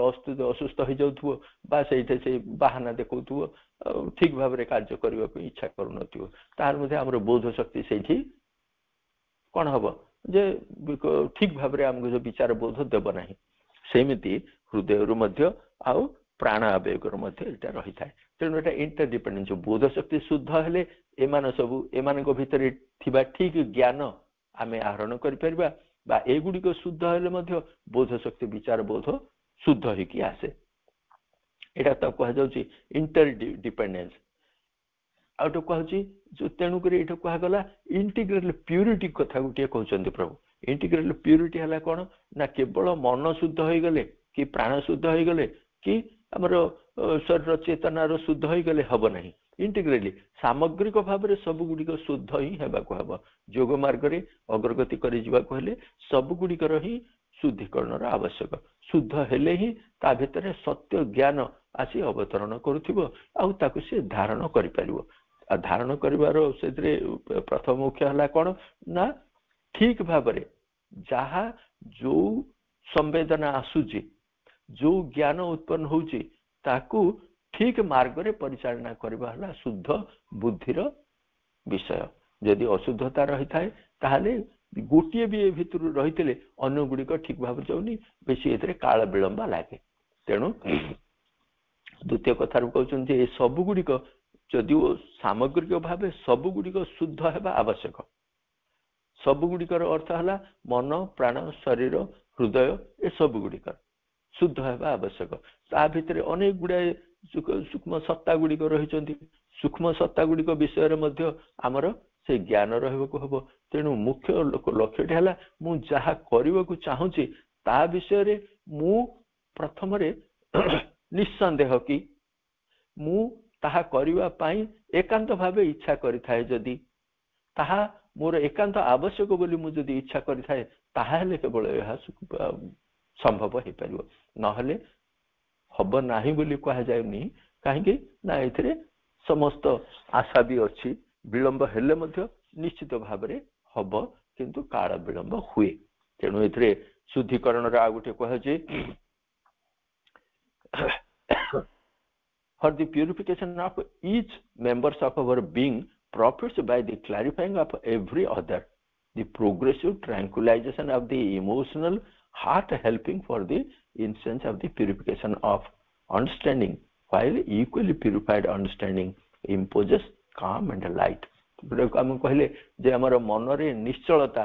ଅସୁସ୍ଥ ହେଇଯାଉଥିବ ବା ସେଇଠି ସେ ବାହାନା ଦେଖଉଥିବ, ଠିକ ଭାବରେ କାର୍ଯ୍ୟ କରିବା ପାଇଁ ଇଚ୍ଛା କରୁନଥିବ, ତାହେଲେ ମଧ୍ୟ ଆମର ବୋଧ ଶକ୍ତି ସେଇଠି କଣ ହବ ଯେ ଠିକ ଭାବରେ ଆମକୁ ଯୋଉ ବିଚାର ବୋଧ ଦେବ ନାହିଁ। ସେମିତି ହୃଦୟରୁ ମଧ୍ୟ ଆଉ ପ୍ରାଣ ଆବେଗର ମଧ୍ୟ ଏଇଟା ରହିଥାଏ। ତେଣୁ ଏଟା ଇଣ୍ଟରଡିପେଣ୍ଡେନ୍ସ। ବୋଧ ଶକ୍ତି ଶୁଦ୍ଧ ହେଲେ ଏମାନଙ୍କ ଭିତରେ ଥିବା ଠିକ ଜ୍ଞାନ ଆମେ ଆହରଣ କରିପାରିବା ବା ଏଗୁଡିକ ଶୁଦ୍ଧ ହେଲେ ମଧ୍ୟ ବୋଧ ଶକ୍ତି ବିଚାର ବୋଧ ଶୁଦ୍ଧ ହେଇକି ଆସେ। ଏଇଟା ତ କୁହାଯାଉଛି ଇଣ୍ଟରଡିପେଣ୍ଡେନ୍ସ। ଆଉ ଗୋଟେ କୁହାଯାଉଛି ତେଣୁକରି ଏଇଟା କୁହାଗଲା ଇଣ୍ଟିଗ୍ରାଲ ପ୍ୟୁରିଟି କଥା ଗୋଟିଏ କହୁଛନ୍ତି ପ୍ରଭୁ। ଇଣ୍ଟିଗ୍ରାଲ ପ୍ୟୁରିଟି ହେଲା କଣ ନା କେବଳ ମନ ଶୁଦ୍ଧ ହେଇଗଲେ କି ପ୍ରାଣ ଶୁଦ୍ଧ ହେଇଗଲେ କି ଆମର ଶରୀର ଚେତନାର ଶୁଦ୍ଧ ହେଇଗଲେ ହବ ନାହିଁ। ଇଣ୍ଟିଗ୍ରାଲି ସାମଗ୍ରିକ ଭାବରେ ସବୁ ଗୁଡିକ ଶୁଦ୍ଧ ହିଁ ହେବାକୁ ହବ। ଯୋଗ ମାର୍ଗରେ ଅଗ୍ରଗତି କରି ଯିବାକୁ ହେଲେ ସବୁ ଗୁଡିକର ହିଁ ଶୁଦ୍ଧିକରଣର ଆବଶ୍ୟକ। ଶୁଦ୍ଧ ହେଲେ ହିଁ ତା ଭିତରେ ସତ୍ୟ ଜ୍ଞାନ ଆସି ଅବତରଣ କରୁଥିବ ଆଉ ତାକୁ ସେ ଧାରଣ କରିପାରିବ। ଆଉ ଧାରଣ କରିବାର ସେଥିରେ ପ୍ରଥମ ମୁଖ୍ୟ ହେଲା କଣ ନା ଠିକ ଭାବରେ ଯାହା ଯୋଉ ସମ୍ବେଦନା ଆସୁଛି, ଯୋଉ ଜ୍ଞାନ ଉତ୍ପନ୍ନ ହଉଛି, ତାକୁ ଠିକ ମାର୍ଗରେ ପରିଚାଳନା କରିବା ହେଲା ଶୁଦ୍ଧ ବୁଦ୍ଧିର ବିଷୟ। ଯଦି ଅଶୁଦ୍ଧତା ରହିଥାଏ ତାହେଲେ ଗୋଟିଏ ବି ଏ ଭିତରୁ ରହିଥିଲେ ଅନ୍ୟ ଗୁଡିକ ଠିକ ଭାବରେ ଯାଉନି, ବେଶୀ ଏଥିରେ କାଳ ବିଳମ୍ବ ଲାଗେ। ତେଣୁ ଦ୍ୱିତୀୟ କଥାରୁ କହୁଛନ୍ତି ଯେ ଏ ସବୁ ଗୁଡିକ जदिओ सामग्रिक भाव सबुगुड़िक शुद्ध हेबा आवश्यक सबुगुड़िकर अर्थ है मन प्राण शरीर हृदय ए सबुगुड़िकर शुद्ध हेबा आवश्यक ता भितर अनेक गुड़ाए सूक्ष्म सत्ता गुड़िक रही सूक्ष्म सत्ता गुड़िक विषय मध्य आमर से ज्ञान रहिबा हबो तेणु मुख्य लक्ष्यटी है मु जहा करबा को चाहूची ता विषय रे मु प्रथम रे निसंदेह कि मु ताहा करबा पाई एकांत भावे इच्छा करिथाय जदी ताहा मोर एकांत आवश्यक बोली मु जदी इच्छा करिथाय ताहा हेले केवल यह संभव हे परिबो नहले हब नाही बोली कहा जायनी काहेकि ना एथिरे समस्त आशा भी अछि विलंब हेले मध्य निश्चित भाबरे हब किंतु काल विलंब हुए तेणु एथिरे शुद्धिकरण रा गुटे कह जे for the purification of each members of our being profits by the clarifying of every other the progressive tranquilization of the emotional heart helping for the instance of the purification of understanding while equally purified understanding imposes calm and light हम कहले जे हमर मन रे निश्चलता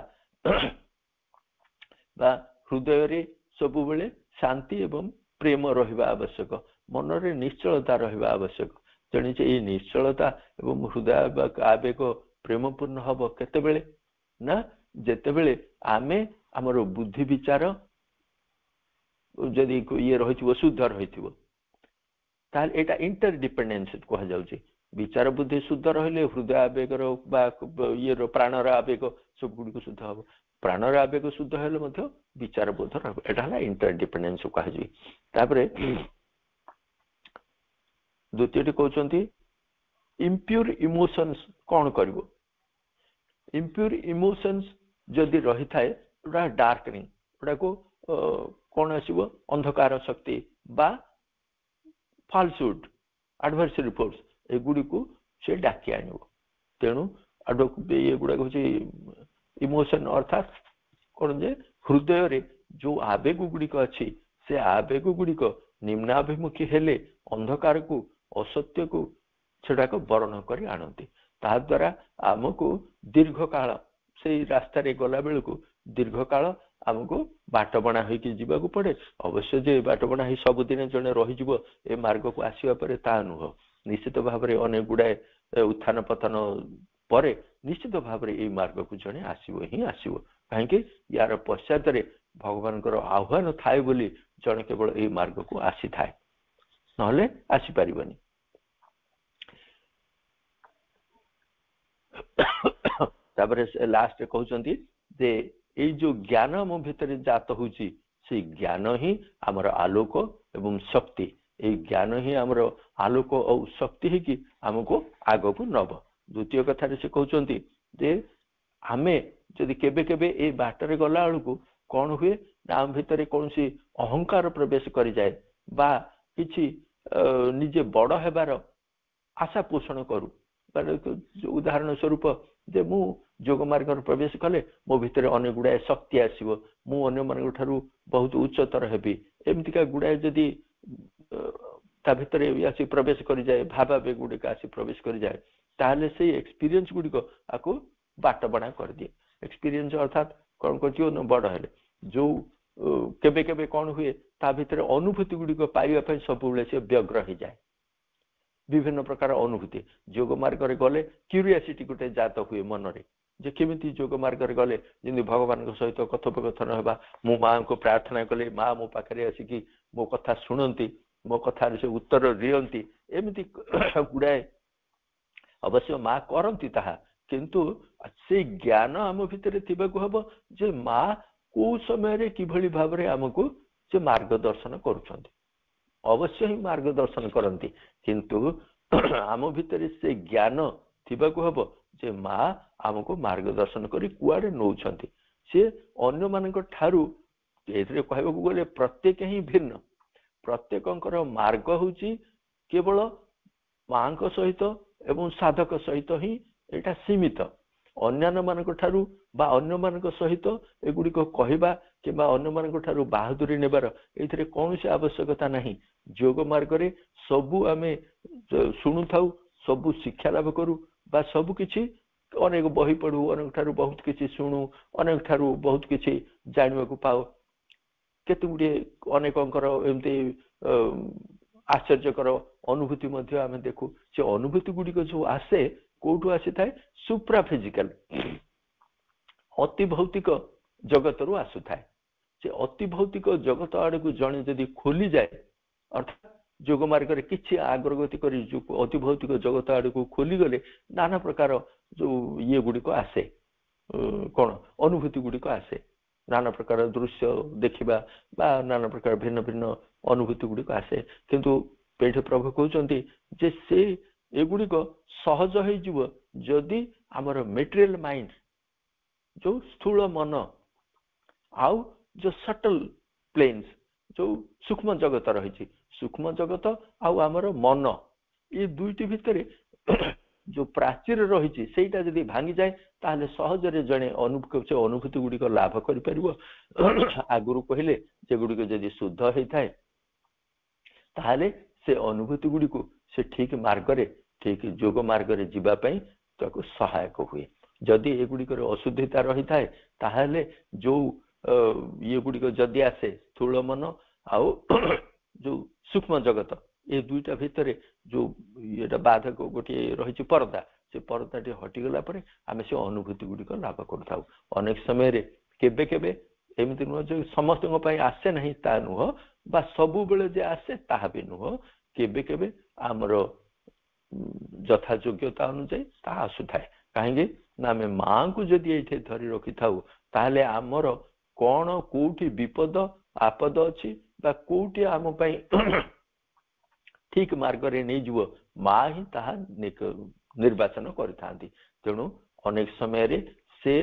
बा हृदय रे सब बेले शांति एवं प्रेम रहिबा आवश्यक मन रे निश्चलता रहिबा आवश्यक जणी जे ई निश्चलता एवं हृदय बा आवेग प्रेमपूर्ण हबो केते बेले ना जेते बेले आमे हमर बुद्धि विचार जदी ये रहिथिबो शुद्ध रहिथिबो ताल एटा इंटरडिपेंडेंस कह जाउची विचार बुद्धि शुद्ध रहिले हृदय आवेग रो बा ये रो प्राण रो आवेग सब गुडी को शुद्ध हबो प्राण रो आवेग शुद्ध हेले मध्य विचार बोध रहबो एटा हला इंटरडिपेंडेंस कह जी तापरे द्वितीयटी कहउचंती इम्प्योर इमोशंस कोन करबो इम्प्योर इमोशंस जदी रही थाए उडा डार्कनिंग उडा को कोन आसीबो अंधकार शक्ति बा फाल्सुड एडवर्स रिपोर्ट्स ए गुडी को से डाकी आनिबो तेनु अडो ये गुडा को इमोशन अर्थात कोन जे हृदय रे जो आवेग गुडी को अछि से आवेग गुडी को निम्नाभिमुखी हेले अंधकार को असत्य को छडा को वर्ण करी आनंती ता द्वारा हमको दीर्घ काल से रास्ता रे गला बेल को दीर्घ काल हमको बाट बना होई कि जीवा को पड़े अवश्य जे बाट बना ही सब दिन जने रही जीवो ए मार्ग को आसीबा परे ता अनुभव निश्चित भाव रे अनेक गुडाए उत्थान पतन परे निश्चित भाव रे ए मार्ग को जने आसीबो ही आसीबो काहे कि यार पश्चात रे भगवान को आह्वान थाए बोली जने केवल ए मार्ग को आसी थाए नहले आसी परिबनी ताबरे लास्ट कहउचंती जे ए जो ज्ञान हम भीतर जात होची से ज्ञान ही हमर आलोक एवं शक्ति ए ज्ञान ही हमर आलोक और शक्ति ही कि हमको आगो को नब द्वितीय कथा रे से कहउचंती जे हमें जदि केबे केबे ए बाटरे गला बेलको कोन हुए नाम भीतर कोनसी अहंकार प्रवेश करि जाय बा किछि निजे बड़ हेबार आशा पोषण करू उदाहरण स्वरूप जे मु जोग मार्ग प्रवेश कले मो भितर अनेक गुडाए शक्ति आसीबो मु अन्य मानक ठारू बहुत उच्चतर हेबी एमतिका गुडाए जदी ता भितर आसी प्रवेश करि जाय भाबा गुडी का आसी प्रवेश करि जाय ताले से एक्सपीरियंस गुडी को आको बाट बना कर दिए एक्सपीरियंस अर्थात कोन कोचियो न बड़ हेले जो केबे केबे कोन हुए ता भितर अनुभूति गुडी को पाइबा पय सब बेले से व्यग्र हो जाय विभिन्न प्रकार अनुभूति जोग मार्ग रे गले क्यूरियोसिटी गुटे जात हुए मन रे जे केमिति जोग मार्ग रे गले जिंदि भगवान को सहित कथोपकथन हेबा मु मां को प्रार्थना कले मां मो पाखरे आसी कि मो कथा सुनंती मो कथा रे से उत्तर दियंती एमिति गुडाए अवश्य मां करंती ताहा किंतु से ज्ञान हम भितर थिबा को हबो जे मां को समय रे किभली भाव रे हमको से मार्गदर्शन करूछंती अवश्य ही मार्गदर्शन करंती किंतु आम भितर से ज्ञान थिबा को हबो जे मां हमको मार्गदर्शन करी कुआडे नौछंती से अन्य मानक ठारू एथरे कहबो गले प्रत्येक ही भिन्न प्रत्येकंकर मार्ग होची केवल मां को सहित एवं साधक सहित ही एटा सीमित अन्य मानक ठारू बा अन्य मानक सहित एगुडी को कहबा किबा अन्य मानक ठारू बहादुरी नेबार एथरे कोनोसी आवश्यकता नाही जोग मार्ग रे सबु आमे सुनु थाउ ସବୁ ଶିକ୍ଷା ଲାଭ କରୁ ବା ସବୁ କିଛି ଅନେକ ବହି ପଢୁ, ଅନେକ ଠାରୁ ବହୁତ କିଛି ଶୁଣୁ, ଅନେକ ଠାରୁ ବହୁତ କିଛି ଜାଣିବାକୁ ପାଉ। କେତେ ଗୁଡ଼ିଏ ଅନେକଙ୍କର ଏମିତି ଆଶ୍ଚର୍ଯ୍ୟକର ଅନୁଭୂତି ମଧ୍ୟ ଆମେ ଦେଖୁ। ସେ ଅନୁଭୂତି ଗୁଡ଼ିକ ଯୋଉ ଆସେ କୋଉଠୁ ଆସିଥାଏ? ସୁପ୍ରା ଫିଜିକାଲ, ଅତି ଭୌତିକ ଜଗତରୁ ଆସୁଥାଏ। ସେ ଅତି ଭୌତିକ ଜଗତ ଆଡକୁ ଜଣେ ଯଦି ଖୋଲିଯାଏ, ଅର୍ଥାତ୍ ଯୋଗ ମାର୍ଗରେ କିଛି ଅଗ୍ରଗତି କରି ଅତି ଭୌତିକ ଜଗତ ଆଡକୁ ଖୋଲିଗଲେ ନାନା ପ୍ରକାର ଯୋଉ ଇଏ ଗୁଡ଼ିକ ଆସେ, କଣ ଅନୁଭୂତି ଗୁଡ଼ିକ ଆସେ, ନାନା ପ୍ରକାର ଦୃଶ୍ୟ ଦେଖିବା ବା ନାନା ପ୍ରକାର ଭିନ୍ନ ଭିନ୍ନ ଅନୁଭୂତି ଗୁଡ଼ିକ ଆସେ। କିନ୍ତୁ ଏଇଠି ପ୍ରଭୁ କହୁଛନ୍ତି ଯେ ସେ ଏଗୁଡ଼ିକ ସହଜ ହେଇଯିବ ଯଦି ଆମର ମେଟେରିଆଲ ମାଇଣ୍ଡ, ଯୋଉ ସ୍ଥୂଳ ମନ ଆଉ ଯୋଉ ସଟଲ ପ୍ଲେନ୍ସ, ଯୋଉ ସୂକ୍ଷ୍ମ ଜଗତ ରହିଛି, ସୂକ୍ଷ୍ମ ଜଗତ ଆଉ ଆମର ମନ, ଏ ଦୁଇଟି ଭିତରେ ଯୋଉ ପ୍ରାଚୀର ରହିଛି ସେଇଟା ଯଦି ଭାଙ୍ଗିଯାଏ ତାହେଲେ ସହଜରେ ଜଣେ ଅନୁଭୂତି ଗୁଡ଼ିକ ଲାଭ କରିପାରିବ। ଆଗରୁ କହିଲେ ସେଗୁଡ଼ିକ ଯଦି ଶୁଦ୍ଧ ହେଇଥାଏ ତାହେଲେ ସେ ଅନୁଭୂତି ଗୁଡ଼ିକୁ ସେ ଠିକ ମାର୍ଗରେ, ଠିକ ଯୋଗ ମାର୍ଗରେ ଯିବା ପାଇଁ ତାକୁ ସହାୟକ ହୁଏ। ଯଦି ଏଗୁଡ଼ିକର ଅଶୁଦ୍ଧତା ରହିଥାଏ ତାହେଲେ ଯୋଉ ଇଏ ଗୁଡ଼ିକ ଯଦି ଆସେ, ସ୍ଥୂଳ ମନ ଆଉ ଯୋଉ ସୂକ୍ଷ୍ମ ଜଗତ, ଏ ଦୁଇଟା ଭିତରେ ଯୋଉ ଏଟା ବାଧକ ଗୋଟିଏ ରହିଛି ପରଦା, ସେ ପରଦାଟି ହଟିଗଲା ପରେ ଆମେ ସେ ଅନୁଭୂତି ଗୁଡ଼ିକ ଲାଭ କରିଥାଉ। ଅନେକ ସମୟରେ କେବେ କେବେ ଏମିତି ନୁହଁ ଯେ ସମସ୍ତଙ୍କ ପାଇଁ ଆସେ ନାହିଁ ତା ନୁହଁ, ବା ସବୁବେଳେ ଯେ ଆସେ ତାହା ବି ନୁହଁ, କେବେ କେବେ ଆମର ଯଥା ଯୋଗ୍ୟତା ଅନୁଯାୟୀ ତାହା ଆସୁଥାଏ। କାହିଁକି ନା ଆମେ ମାଙ୍କୁ ଯଦି ଏଇଠି ଧରି ରଖିଥାଉ ତାହେଲେ ଆମର କଣ କୋଉଠି ବିପଦ ଆପଦ ଅଛି ବା କୋଉଠି ଆମ ପାଇଁ ଠିକ ମାର୍ଗରେ ନେଇଯିବ, ମା ହିଁ ତାହା ନିର୍ବାଚନ କରିଥାନ୍ତି। ତେଣୁ ଅନେକ ସମୟରେ ସେ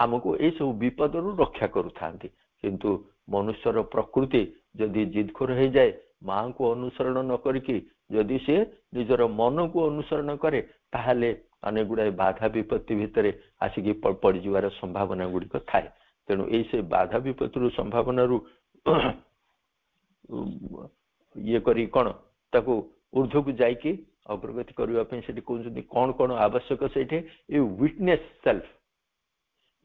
ଆମକୁ ଏଇସବୁ ବିପଦରୁ ରକ୍ଷା କରୁଥାନ୍ତି। କିନ୍ତୁ ମନୁଷ୍ୟର ପ୍ରକୃତି ଯଦି ଜିଦଖୋର ହେଇଯାଏ, ମାଙ୍କୁ ଅନୁସରଣ ନ କରିକି ଯଦି ସେ ନିଜର ମନକୁ ଅନୁସରଣ କରେ ତାହେଲେ ଅନେକ ଗୁଡ଼ାଏ ବାଧା ବିପତ୍ତି ଭିତରେ ଆସିକି ପଡ଼ିଯିବାର ସମ୍ଭାବନା ଗୁଡ଼ିକ ଥାଏ। ତେଣୁ ଏଇ ସେ ବାଧା ବିପତ୍ତିରୁ ସମ୍ଭାବନାରୁ ଇଏ କରି କଣ ତାକୁ ঊର୍ଦ୍ଧ୍ୱକୁ ଯାଇକି ଅଗ୍ରଗତି କରିବା ପାଇଁ ସେଠି କହୁଛନ୍ତି କଣ କଣ ଆବଶ୍ୟକ? ସେଇଠି ଏ ୱିଟନେସ୍ ସେଲ୍ଫ,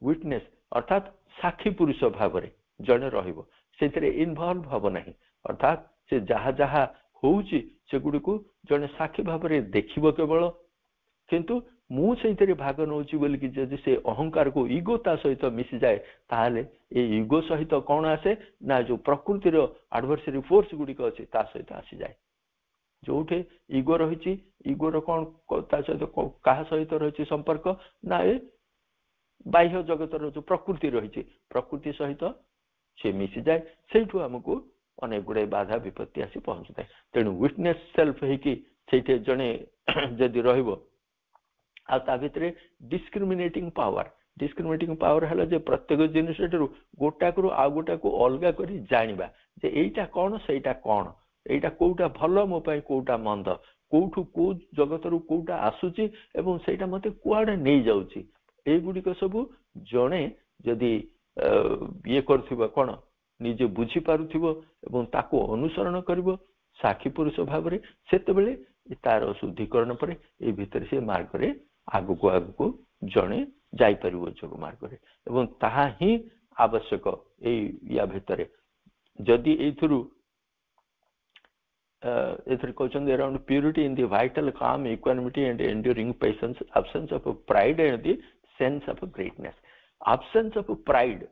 ୱିଟନେସ୍ ଅର୍ଥାତ୍ ସାକ୍ଷୀ ପୁରୁଷ ଭାବରେ ଜଣେ ରହିବ, ସେଥିରେ ଇନଭଲ୍ଭ ହବ ନାହିଁ। ଅର୍ଥାତ୍ ସେ ଯାହା ଯାହା ହଉଛି ସେଗୁଡ଼ିକୁ ଜଣେ ସାକ୍ଷୀ ଭାବରେ ଦେଖିବ କେବଳ, କିନ୍ତୁ ମୁଁ ସେଇଥିରେ ଭାଗ ନେଉଛି ବୋଲିକି ଯଦି ସେ ଅହଙ୍କାରକୁ, ଇଗୋ ତା ସହିତ ମିଶିଯାଏ ତାହେଲେ ଏଇ ଇଗୋ ସହିତ କଣ ଆସେ ନା ଯୋଉ ପ୍ରକୃତିର ଆଡଭର୍ସରୀ ଫୋର୍ସ ଗୁଡ଼ିକ ଅଛି ତା ସହିତ ଆସିଯାଏ। ଯୋଉଠି ଇଗୋ ରହିଛି, ଇଗୋର କଣ ତା ସହିତ କାହା ସହିତ ରହିଛି ସମ୍ପର୍କ ନା ଏ ବାହ୍ୟ ଜଗତର ଯୋଉ ପ୍ରକୃତି ରହିଛି, ପ୍ରକୃତି ସହିତ ସେ ମିଶିଯାଏ। ସେଇଠୁ ଆମକୁ ଅନେକ ଗୁଡ଼ାଏ ବାଧା ବିପତ୍ତି ଆସି ପହଞ୍ଚିଥାଏ। ତେଣୁ ୱିଟନେସ୍ ସେଲ୍ଫ ହେଇକି ସେଇଠି ଜଣେ ଯଦି ରହିବ, ଆଉ ତା ଭିତରେ ଡିସ୍କ୍ରିମିନେଟିଂ ପାୱାର ହେଲା ଯେ ପ୍ରତ୍ୟେକ ଜିନିଷଠାରୁ ଗୋଟାକରୁ ଆଉ ଗୋଟାକୁ ଅଲଗା କରି ଜାଣିବା ଯେ ଏଇଟା କଣ ସେଇଟା କଣ, ଏଇଟା କୋଉଟା ଭଲ ମୋ ପାଇଁ କୋଉଟା ମନ୍ଦ, କୋଉଠୁ କୋଉ ଜଗତରୁ କୋଉଟା ଆସୁଛି ଏବଂ ସେଇଟା ମତେ କୁଆଡେ ନେଇଯାଉଛି, এইଗୁଡ଼ିକ ସବୁ ଜଣେ ଯଦି ଇଏ କରୁଥିବ, କଣ ନିଜେ ବୁଝିପାରୁଥିବ ଏବଂ ତାକୁ ଅନୁସରଣ କରିବ ସାକ୍ଷୀ ପୁରୁଷ ଭାବରେ, ସେତେବେଳେ ତାର ଶୁଦ୍ଧିକରଣ ପରେ ଏଇ ଭିତରେ ସେ ମାର୍ଗରେ ଆଗକୁ ଆଗକୁ ଜଣେ ଯାଇପାରିବ ଯୋଗ ମାର୍ଗରେ। ଏବଂ ତାହା ହିଁ ଆବଶ୍ୟକ ଏଇ ୟା ଭିତରେ। ଯଦି ଏଇଥିରୁ ଏଥିରେ କହୁଛନ୍ତି around purity in the vital calm equanimity and enduring patience, absence of pride and the sense of greatness. absence of pride,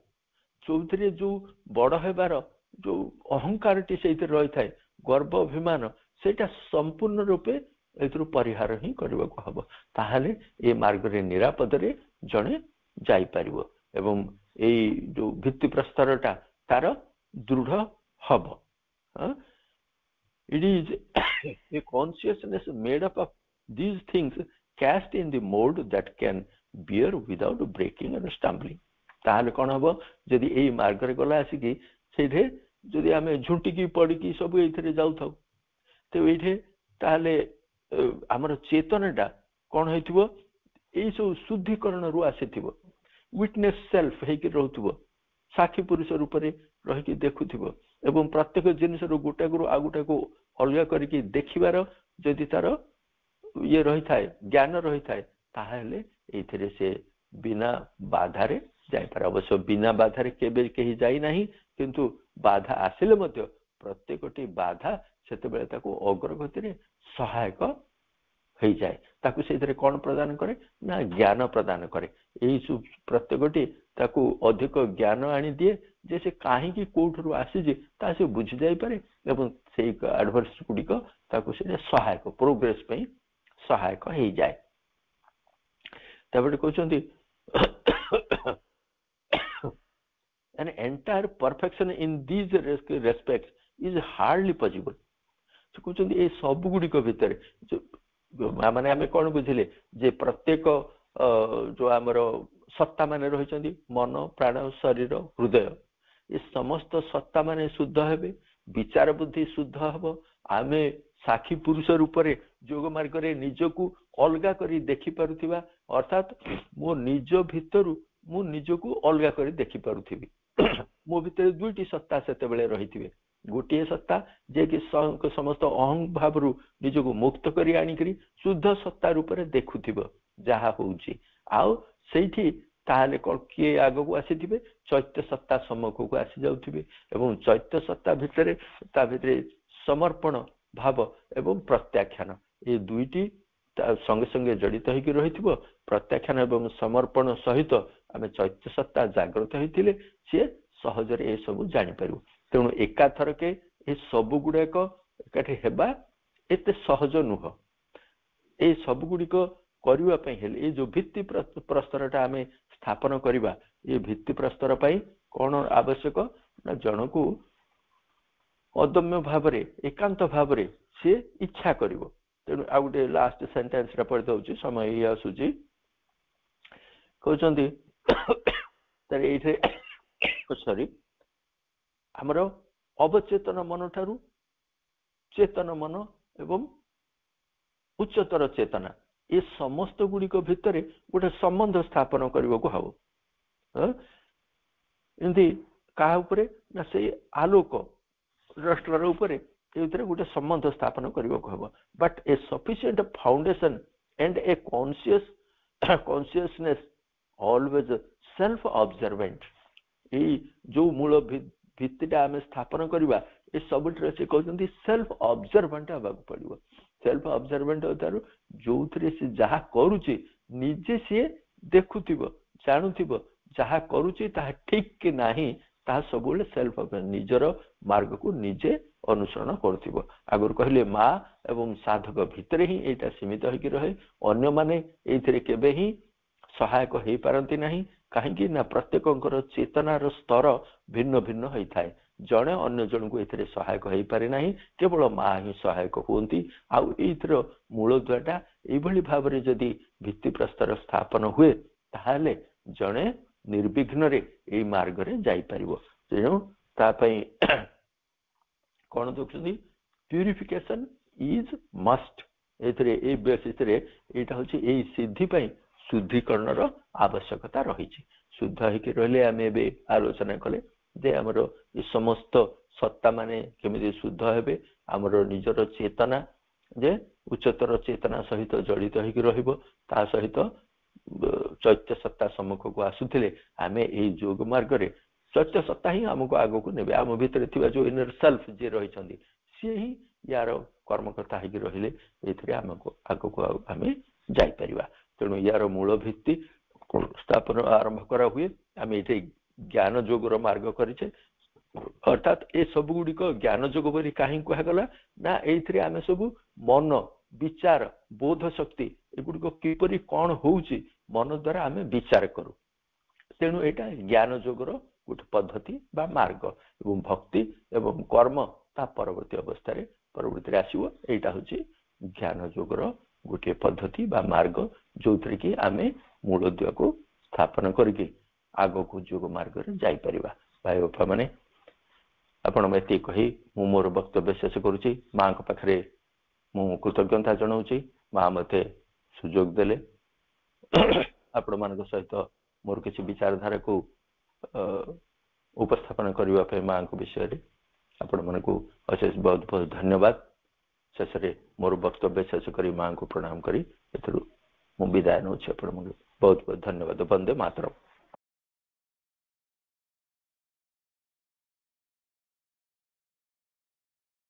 ଯୋଉଥିରେ ଯୋଉ ବଡ ହେବାର ଯୋଉ ଅହଙ୍କାରଟି ସେଇଥିରେ ରହିଥାଏ, ଗର୍ବ ଅଭିମାନ, ସେଇଟା ସମ୍ପୂର୍ଣ୍ଣ ରୂପେ ଏଥିରୁ ପରିହାର ହିଁ କରିବାକୁ ହବ। ତାହେଲେ ଏ ମାର୍ଗରେ ନିରାପଦରେ ଜଣେ ଯାଇପାରିବ ଏବଂ ଏଇ ଯୋଉ ଭିତ୍ତି ପ୍ରସ୍ତରଟା ତାର ଦୃଢ ହବ। It is a consciousness made up of these things cast in the mold that can bear without breaking and stumbling. ତାହେଲେ କଣ ହବ? ଯଦି ଏଇ ମାର୍ଗରେ ଗଲା ଆସିକି ସେଇଠି ଯଦି ଆମେ ଝୁଣ୍ଟିକି ପଡିକି ସବୁ ଏଇଥିରେ ଯାଉଥାଉ, ତ ଏଇଠି ତାହେଲେ ଆମର ଚେତନାଟା କଣ ହେଇଥିବ? ଏଇ ସବୁ ଶୁଦ୍ଧିକରଣରୁ ଆସିଥିବ, ୱିଟନେସ୍ ସେଲ୍ଫ ହେଇକି ରହୁଥିବ, ସାକ୍ଷୀ ପୁରୁଷ ରୂପରେ ରହିକି ଦେଖୁଥିବ ଏବଂ ପ୍ରତ୍ୟେକ ଜିନିଷରୁ ଗୋଟାକରୁ ଆଉ ଗୋଟାକୁ ଅଲଗା କରିକି ଦେଖିବାର ଯଦି ତାର ये रही थाए ज्ञान रही थाए ताहले एथिरे से बिना बाधारे जाई पारे अवश्य बिना बाधारे केबे केही जाई नाही किंतु बाधा आसिले मध्य प्रत्येकटी बाधा सेते बेले ताको अग्रगति रे सहायक हो जाए ताकू से कौन प्रदान करे ना ज्ञान प्रदान करे यही प्रत्येकटी ताकू अधिक ज्ञान आनी दिए जे से कहीं कोठरू आसी ता से बुझी जाई पारे एवं से एडवर्स गुडिक ताकू से सहायक प्रोग्रेस पे सहायक हो जाए तबे कहउछंती an entire perfection in these respects is hardly possible से कहउछंती ए सब गुडिक भितर माने हमें कौन बुझिले जे प्रत्येक जो आमर सत्ता माने रहिचंदी मन प्राण शरीर हृदय ये समस्त सत्ता माने शुद्ध हेबे विचार बुद्धि शुद्ध हबो आमे साखी पुरुष रूप रे जोग मार्ग रे निजको अलगा करी देखि पारुथिबा अर्थात मो निज भितरु मु निजको अलगा करी देखि पारुथिबी मो भितर दुईटी सत्ता सेते बेले रहिथिबे गोटे सत्ता जे कि समस्त अहं भाव रु निजको मुक्त करी आनी करी शुद्ध सत्ता रूप रे देखुथिबो जहा होउची आउ सेठी ताले किए आगो आसीथिबे चैत्य सत्ता सम्मुख को आसी जाउथिबे एवं चैत्य सत्ता भितरे ता भितरे समर्पण भाव एवं प्रत्याख्यान ये दुईटी संगे संगे जड़ित होइकी रहिथिबो प्रत्याख्यान एवं समर्पण सहित आमे चैत्य सत्ता जागृत होइथिले से सहज रे ए सब जानि परिबो तेणु एका थरके ए सब गुडक एकाठी हेबा एते सहज नुह ए सब गुडिक करिवा पई हेले ए जो भित्ति प्रस्तरटा आमे स्थापन करिबा ए भित्ति प्रस्तर पई कोन आवश्यक ना जनकू अदम्य भाव रे एकांत भाव रे से इच्छा करिवो तेणु आ गुटे लास्ट सेंटेंस रा पढि दउची समय या सुजी कहउचंदी तरे एठे सॉरी हमरो अवचेतन मन ठारू चेतन मन एवं उच्चतर चेतना ये समस्त गुडिक भितरे गोटे संबंध स्थापन करबो को हबो एंती का ऊपरे ना से आलोक राष्ट्र ऊपरे ए भितरे गोटे संबंध स्थापन करबो को हबो but a sufficient foundation and a consciousness always self observant ए जो मूल भित्तिटा आमे स्थापन करबा ए सबुठरे से कहउचंती सेल्फ ऑब्जर्वेंट आबाक पड़िबो सेल्फ ऑब्जर्वेंट होतारु जोथरे से जहा करूची निजे से देखुथिबो जानुथिबो जहा करूची ता ठीक कि नाही ता सबुले सेल्फ निजर मार्ग को निजे अनुसरण करथिबो आगर कहले मा एवं साधक भितरे ही एटा सीमित होकी रहे अन्य माने एथिरे केबे ही सहायक हेई पारंती नाही काहेकि ना प्रत्येकंकर चेतनार स्तर भिन्न भिन्न होई थाए जणे अन्य जन को एथिरे सहायक हेई पारे नाही केवल मा ही सहायक होंती आउ एथिर मूल द्वाटा एई भली भाव रे जदी भित्ति प्रस्तर स्थापन हुए ताहाले जणे निर्विघ्न रे एई मार्ग रे जाई परिबो तेणु ता पई कोन दोखुनी प्यूरिफिकेशन इज मस्ट एथिरे ए बेसिस रे एटा होची एई सिद्धि पई शुद्धिकरण रो आवश्यकता रही शुद्ध होकर रहिले आमे बे आलोचना कले जे हमरो ई समस्त सत्ता माने केमिति शुद्ध हेबे हमरो निजर चेतना जे उच्चतर चेतना सहित जड़ित होकर रहिबो ता सहित चैत्य सत्ता सम्मुख को आसुथिले आमे एई जोग मार्ग रे चैत्य सत्ता ही हमको आगो को नेबे आम भितर थिबा जो इनर सेल्फ जे रही छथि से ही यार कर्मकर्ता होकर रहिले एथिरे हमको आगो को आमे जाई परिबा तेणु यार मूल भित्ति स्थापन आरंभ करा हुए आम ये ज्ञान जोगर मार्ग करें अर्थात ए सब गुड़िक ज्ञान जोग बोली कहीं कहगला ना एथिरे आमे सब मन विचार बोध शक्ति एगुड़िक किपरि कौन होउची मन द्वारा आमे विचार करू तेणु एटा ज्ञान जोगर गोटे पद्धति बा मार्ग एवं भक्ति एवं कर्म ता परवर्ती अवस्था रे परवर्ती आसीबो एटा होची ज्ञान जोगर गोटे पद्धति बा मार्ग जो थरे कि आमे मूलद्वा को स्थापन करके आगो को जोग मार्ग रे जाई परिबा भाई बापा माने आपण एति कही मु मोर वक्तव्य शेष करूची मां को पाखरे मु कृतज्ञता जणाउची मां मते सुजोग देले आपण मान सहित मोर किसी विचारधारा को उपस्थापन करबा पे मां को विषय रे आपण मन को अशेष बहुत बहुत धन्यवाद शेष मोर वक्तव्य शेष करी माँ को प्रणाम करी एथुरु मु विदाय नउछि आपन बहुत बहुत धन्यवाद। वंदे मातरम।